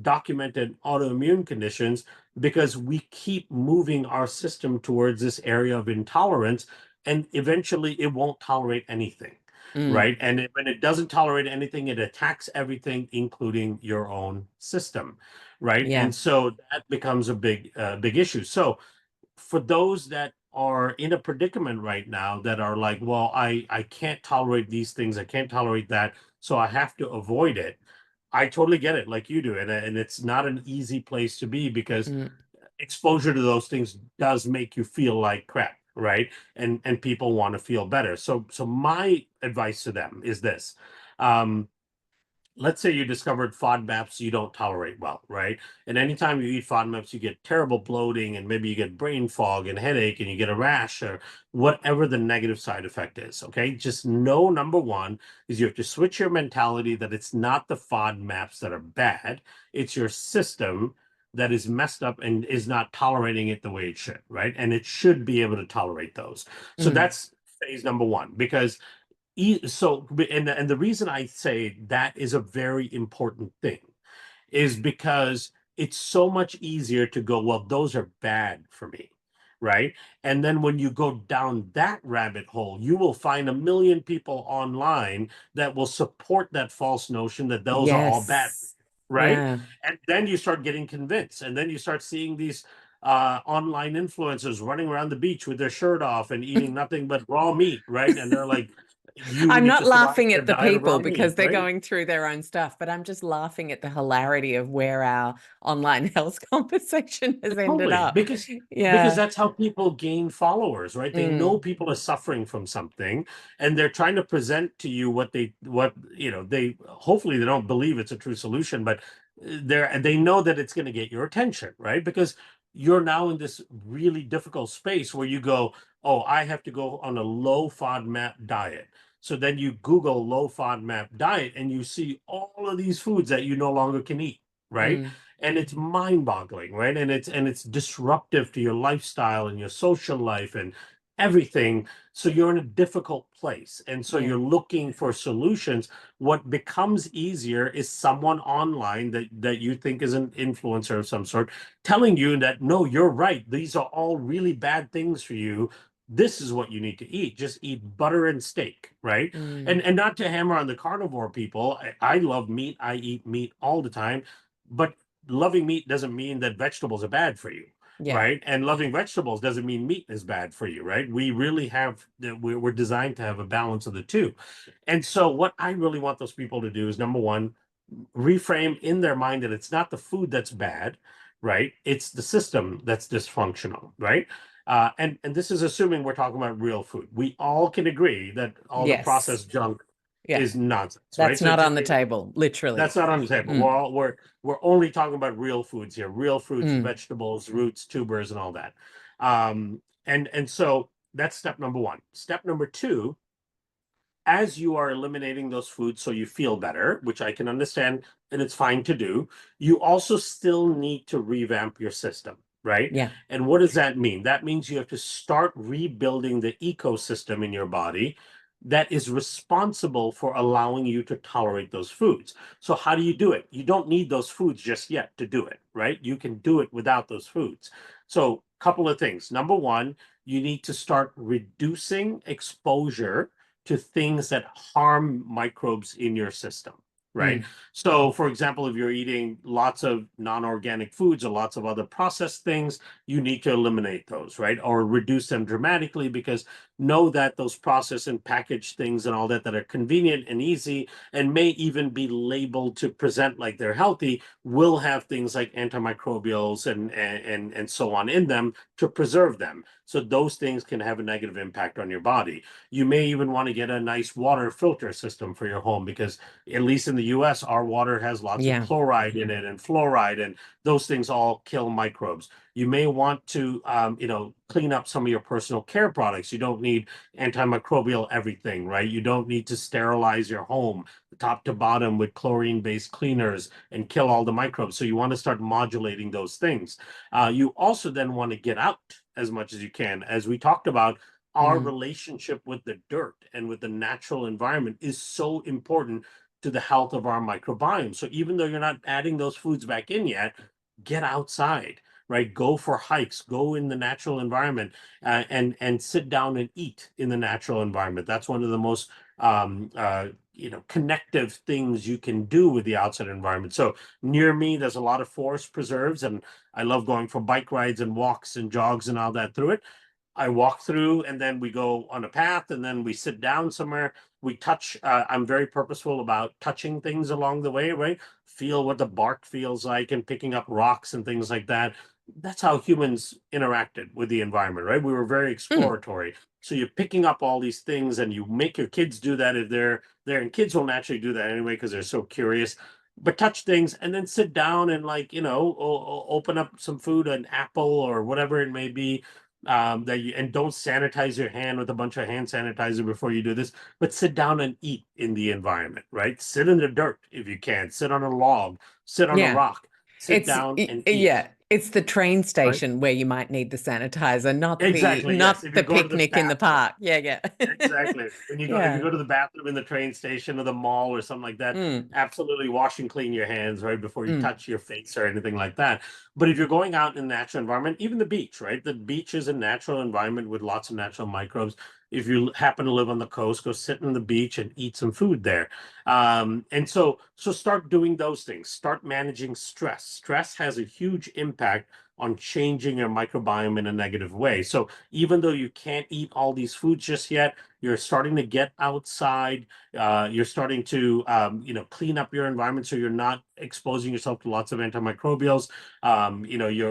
documented autoimmune conditions because we keep moving our system towards this area of intolerance, and eventually it won't tolerate anything, Mm. right? And when it doesn't tolerate anything, it attacks everything, including your own system, right? Yeah. And so that becomes a big issue. So for those that are in a predicament right now that are like, well, I can't tolerate these things, I can't tolerate that, so I have to avoid it. I totally get it, like you do, and it's not an easy place to be because Mm. exposure to those things does make you feel like crap, right? And people want to feel better. So my advice to them is this. Um, let's say you discovered FODMAPs you don't tolerate well, right? And anytime you eat FODMAPs, you get terrible bloating and maybe you get brain fog and headache and you get a rash or whatever the negative side effect is, okay? Just know, number one, is you have to switch your mentality that it's not the FODMAPs that are bad, it's your system that is messed up and is not tolerating it the way it should, right? And it should be able to tolerate those. So Mm. that's phase number one, because so and the reason I say that is a very important thing is because it's so much easier to go, well, those are bad for me, right? And then when you go down that rabbit hole, you will find a million people online that will support that false notion that those are all bad, Yes. right? Yeah. And then you start getting convinced, and then you start seeing these online influencers running around the beach with their shirt off and eating nothing but raw meat, right? And they're like, you I'm need not to survive laughing your at the diet of people raw because meat, they're right? going through their own stuff, but I'm just laughing at the hilarity of where our online health conversation has ended Totally, up. because Yeah. that's how people gain followers, right? They know Mm. people are suffering from something, and they're trying to present to you what they hopefully they don't believe it's a true solution, but they know that it's going to get your attention, right? Because you're now in this really difficult space where you go, oh, I have to go on a low FODMAP diet. So then you Google low FODMAP diet, and you see all of these foods that you no longer can eat, right? Mm. And it's mind-boggling, right? And it's disruptive to your lifestyle and your social life and everything. So you're in a difficult place, and so Yeah. you're looking for solutions. What becomes easier is someone online that you think is an influencer of some sort telling you that no, you're right, these are all really bad things for you, this is what you need to eat, just eat butter and steak, right? Mm. And not to hammer on the carnivore people, I love meat, I eat meat all the time, but loving meat doesn't mean that vegetables are bad for you, Yeah. right? And loving vegetables doesn't mean meat is bad for you, right? We really have we're designed to have a balance of the two. And so what I really want those people to do is, number one, reframe in their mind that it's not the food that's bad, right? It's the system that's dysfunctional, right? And this is assuming we're talking about real food. We all can agree that all the Yes. processed junk Yeah. is nonsense, right? That's not on the table, literally. That's not on the table. Mm, We're only talking about real foods here, real fruits, mm, vegetables, roots, tubers, and all that. And so that's step number one. Step number two, as you are eliminating those foods so you feel better, which I can understand and it's fine to do, you also still need to revamp your system, right? yeah. And what does that mean? That means you have to start rebuilding the ecosystem in your body that is responsible for allowing you to tolerate those foods. So, how do you do it? You don't need those foods just yet to do it, right? You can do it without those foods. So, couple of things. Number one, you need to start reducing exposure to things that harm microbes in your system, right? Mm, So, for example, if you're eating lots of non organic foods or lots of other processed things, you need to eliminate those, right? Or reduce them dramatically because know that those processed and packaged things and all that that are convenient and easy and may even be labeled to present like they're healthy will have things like antimicrobials and so on in them to preserve them. So those things can have a negative impact on your body. You may even want to get a nice water filter system for your home because, at least in the US, our water has lots of yeah. chloride in it and fluoride, and those things all kill microbes. You may want to, clean up some of your personal care products. You don't need antimicrobial everything, right? You don't need to sterilize your home top to bottom with chlorine-based cleaners and kill all the microbes. So you want to start modulating those things. You also then want to get out as much as you can. As we talked about, our Mm, relationship with the dirt and with the natural environment is so important to the health of our microbiome. So even though you're not adding those foods back in yet, get outside, right? Go for hikes, go in the natural environment, and sit down and eat in the natural environment. That's one of the most connective things you can do with the outside environment. So near me, there's a lot of forest preserves, and I love going for bike rides and walks and jogs and all that through it. I walk through and then we go on a path and then we sit down somewhere. We touch. I'm very purposeful about touching things along the way, right? Feel what the bark feels like and picking up rocks and things like that. That's how humans interacted with the environment, right? We were very mm, exploratory. So you're picking up all these things and you make your kids do that if they're there. And kids will naturally do that anyway because they're so curious. But touch things and then sit down and, like, open up some food, an apple or whatever it may be, that you, and don't sanitize your hand with a bunch of hand sanitizer before you do this, but sit down and eat in the environment, right? Sit in the dirt if you can, sit on a log, sit on a yeah. rock, sit down and eat, Yeah, it's the train right? station where you might need the sanitizer, not the Exactly. Yes. not If the you go to the picnic in the bathroom. park. Yeah, yeah. Exactly. When you go, if you Yeah. go to the bathroom in the train station or the mall or something like that, Mm, absolutely wash and clean your hands right before you mm, touch your face or anything like that. But if you're going out in the natural environment, even the beach, right? The beach is a natural environment with lots of natural microbes. If you happen to live on the coast, go sit on the beach and eat some food there. And so start doing those things. Start managing stress. Stress has a huge impact on changing your microbiome in a negative way. So even though you can't eat all these foods just yet, you're starting to get outside. You're starting to, clean up your environment so you're not exposing yourself to lots of antimicrobials.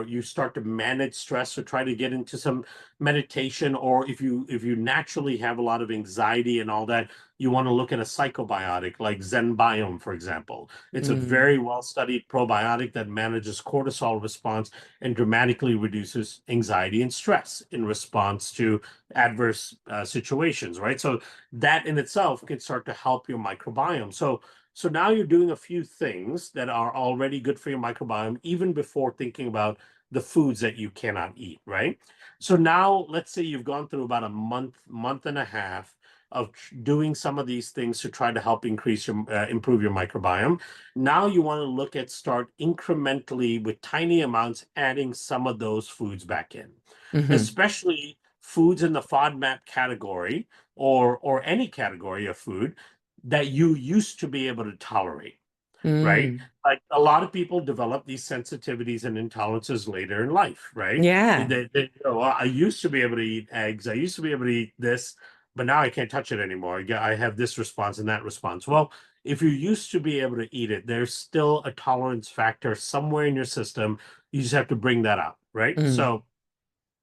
You start to manage stress. So try to get into some meditation, or if you naturally have a lot of anxiety and all that, you want to look at a psychobiotic like Zen Biome, for example. It's a mm, very well studied probiotic that manages cortisol response and dramatically reduces anxiety and stress in response to adverse situations, right? So that in itself can start to help your microbiome. So now you're doing a few things that are already good for your microbiome, even before thinking about the foods that you cannot eat, right? So now let's say you've gone through about a month and a half of doing some of these things to try to help improve your microbiome. Now you want to look at start incrementally with tiny amounts adding some of those foods back in, hmm especially foods in the FODMAP category or any category of food that you used to be able to tolerate, right? mm. Like a lot of people develop these sensitivities and intolerances later in life, right? Yeah. Well, I used to be able to eat eggs. I used to be able to eat this, but now I can't touch it anymore. I have this response and that response. Well, if you used to be able to eat it, there's still a tolerance factor somewhere in your system You just have to bring that up, right? Mm. So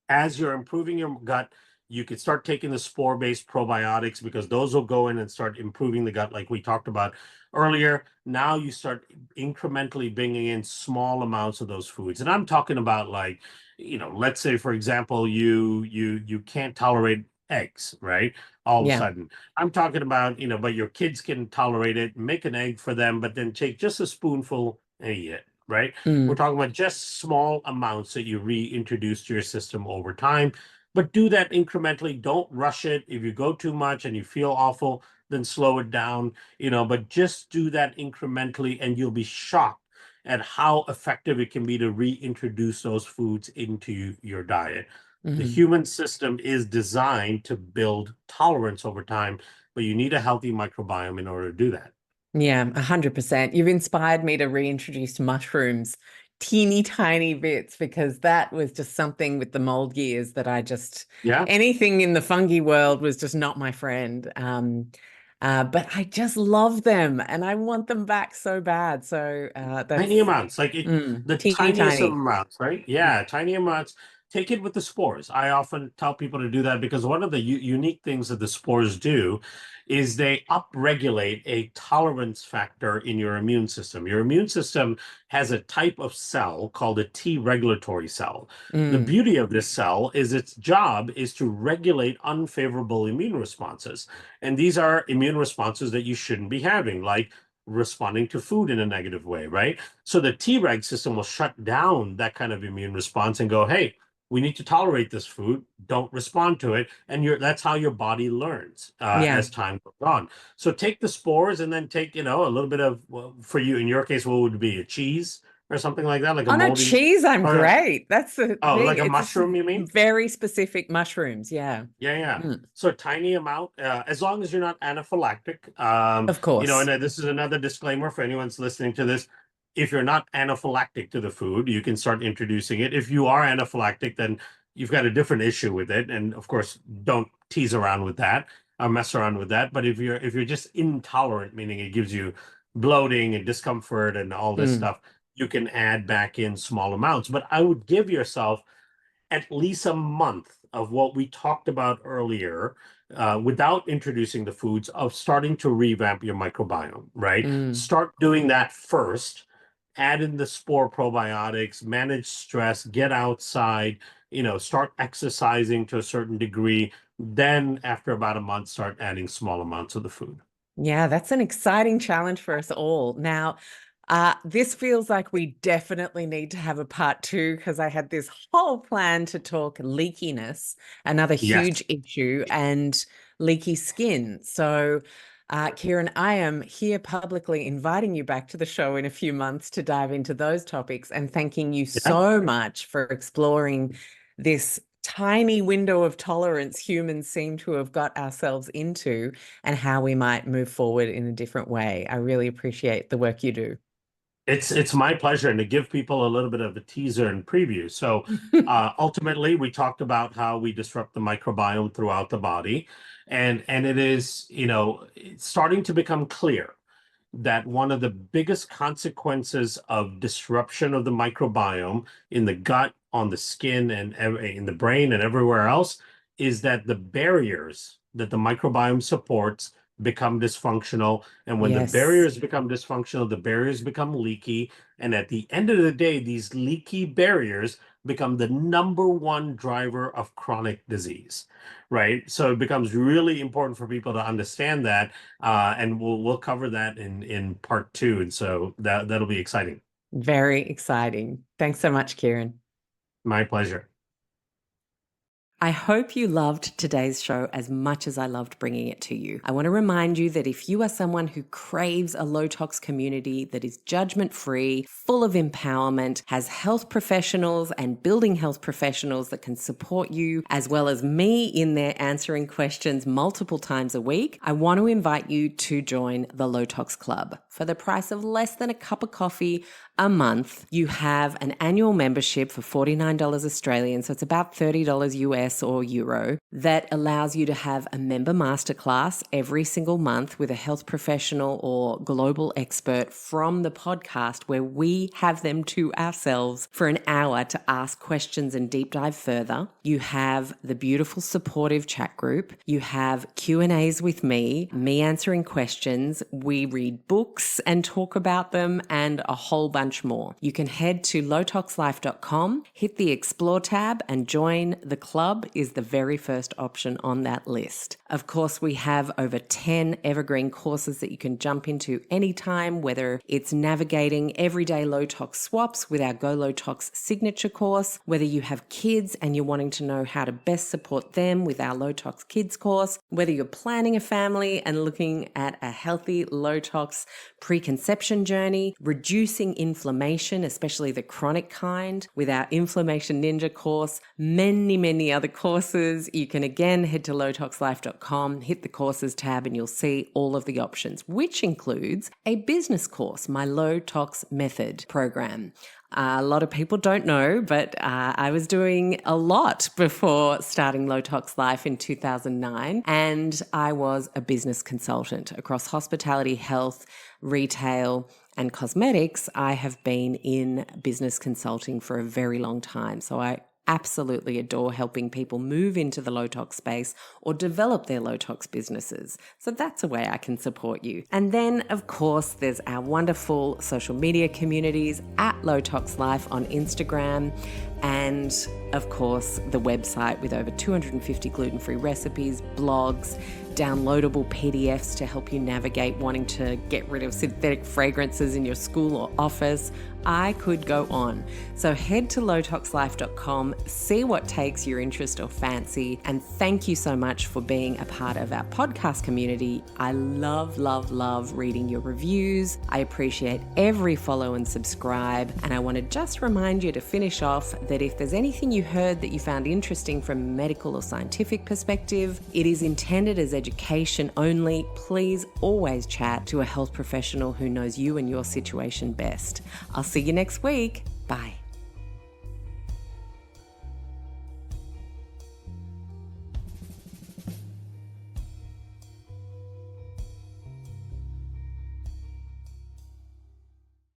as you're improving your gut, you could start taking the spore-based probiotics because those will go in and start improving the gut, like we talked about earlier. Now you start incrementally bringing in small amounts of those foods, and I'm talking about like, let's say for example, you can't tolerate eggs, right? All of a Yeah. sudden, I'm talking about but your kids can tolerate it. Make an egg for them, but then take just a spoonful and eat it, right? We're Mm. talking about just small amounts that you reintroduce to your system over time, but do that incrementally. Don't rush it. If you go too much and you feel awful, then slow it down, but just do that incrementally and you'll be shocked at how effective it can be to reintroduce those foods into your diet. The Mhm. human system is designed to build tolerance over time, but you need a healthy microbiome in order to do that. Yeah, 100%. You've inspired me to reintroduce mushrooms, teeny tiny bits, because that was just something with the mold years that Yeah. anything in the fungi world was just not my friend. But I just love them and I want them back so bad. So Tiny that's amounts, like the teeny tiniest of tiny. amounts, right? Mm. Yeah, tiny amounts. Take it with the spores. I often tell people to do that because one of the unique things that the spores do is they upregulate a tolerance factor in your immune system. Your immune system has a type of cell called a T regulatory cell. The Mm. beauty of this cell is its job is to regulate unfavorable immune responses. And these are immune responses that you shouldn't be having, like responding to food in a negative way, right? So the Treg system will shut down that kind of immune response and go, hey, we need to tolerate this food. Don't respond to it. And that's how your body learns Yeah. as time goes on. So take the spores and then take, a little bit of, well, for you, in your case, what would it be? A cheese or something like that? Like a On a moldy, cheese, I'm or, great. That's the oh, thing. like a It's mushroom, you mean? very specific mushrooms. Yeah. Yeah, yeah. Mm. So tiny amount, as long as you're not anaphylactic. Of course. And this is another disclaimer for anyone's listening to this. If you're not anaphylactic to the food, you can start introducing it. If you are anaphylactic, then you've got a different issue with it. And of course, don't tease around with that or mess around with that. But if you're just intolerant, meaning it gives you bloating and discomfort and all this Mm. stuff, you can add back in small amounts. But I would give yourself at least a month of what we talked about earlier, without introducing the foods, of starting to revamp your microbiome, right? Mm. Start doing that first. Add in the spore probiotics, manage stress, get outside, start exercising to a certain degree. Then, after about a month, start adding small amounts of the food. Yeah, that's an exciting challenge for us all. Now, this feels like we definitely need to have a part two because I had this whole plan to talk leakiness, another Yes. huge issue, and leaky skin. So, Kiran, I am here publicly inviting you back to the show in a few months to dive into those topics and thanking you Yeah. so much for exploring this tiny window of tolerance humans seem to have got ourselves into and how we might move forward in a different way. I really appreciate the work you do. It's my pleasure, and to give people a little bit of a teaser and preview. So, ultimately, we talked about how we disrupt the microbiome throughout the body, and it is, it's starting to become clear that one of the biggest consequences of disruption of the microbiome in the gut, on the skin, and in the brain and everywhere else is that the barriers that the microbiome supports become dysfunctional. And when the Yes, barriers become dysfunctional, the barriers become leaky. And at the end of the day, these leaky barriers become the number one driver of chronic disease, right? So it becomes really important for people to understand that, and we'll cover that in part two, and so that'll be exciting. very exciting. Thanks so much, Kiran. My pleasure. I hope you loved today's show as much as I loved bringing it to you. I want to remind you that if you are someone who craves a low tox community that is judgment free, full of empowerment, has health professionals and building health professionals that can support you, as well as me in there answering questions multiple times a week, I want to invite you to join the Low Tox Club. For the price of less than a cup of coffee a month, you have an annual membership for $49 Australian, so it's about $30 US US or Euro, that allows you to have a member masterclass every single month with a health professional or global expert from the podcast, where we have them to ourselves for an hour to ask questions and deep dive further. You have the beautiful supportive chat group. You have Q&As with me answering questions. We read books and talk about them, and a whole bunch more. You can head to lowtoxlife.com, hit the explore tab, and join the club is the very first option on that list. Of course, we have over 10 evergreen courses that you can jump into anytime, whether it's navigating everyday low tox swaps with our Go Low Tox signature course, whether you have kids and you're wanting to know how to best support them with our Low Tox Kids course, whether you're planning a family and looking at a healthy low tox preconception journey, reducing inflammation, especially the chronic kind, with our Inflammation Ninja course, many other courses. You can again head to lowtoxlife.com, hit the courses tab, and you'll see all of the options, which includes a business course, my Low Tox Method program. A lot of people don't know, but I was doing a lot before starting Low Tox Life in 2009, and I was a business consultant across hospitality, health, retail, and cosmetics. I have been in business consulting for a very long time, so I absolutely adore helping people move into the low tox space or develop their low tox businesses. So that's a way I can support you. And then, of course, there's our wonderful social media communities at Low Tox Life on Instagram, and of course, the website with over 250 gluten-free recipes, blogs, downloadable PDFs to help you navigate wanting to get rid of synthetic fragrances in your school or office. I could go on. So head to lowtoxlife.com, see what takes your interest or fancy, and thank you so much for being a part of our podcast community. I love reading your reviews. I appreciate every follow and subscribe, and I want to just remind you to finish off that if there's anything you heard that you found interesting from a medical or scientific perspective, it is intended as education only. Please always chat to a health professional who knows you and your situation best. I'll see you next week. Bye.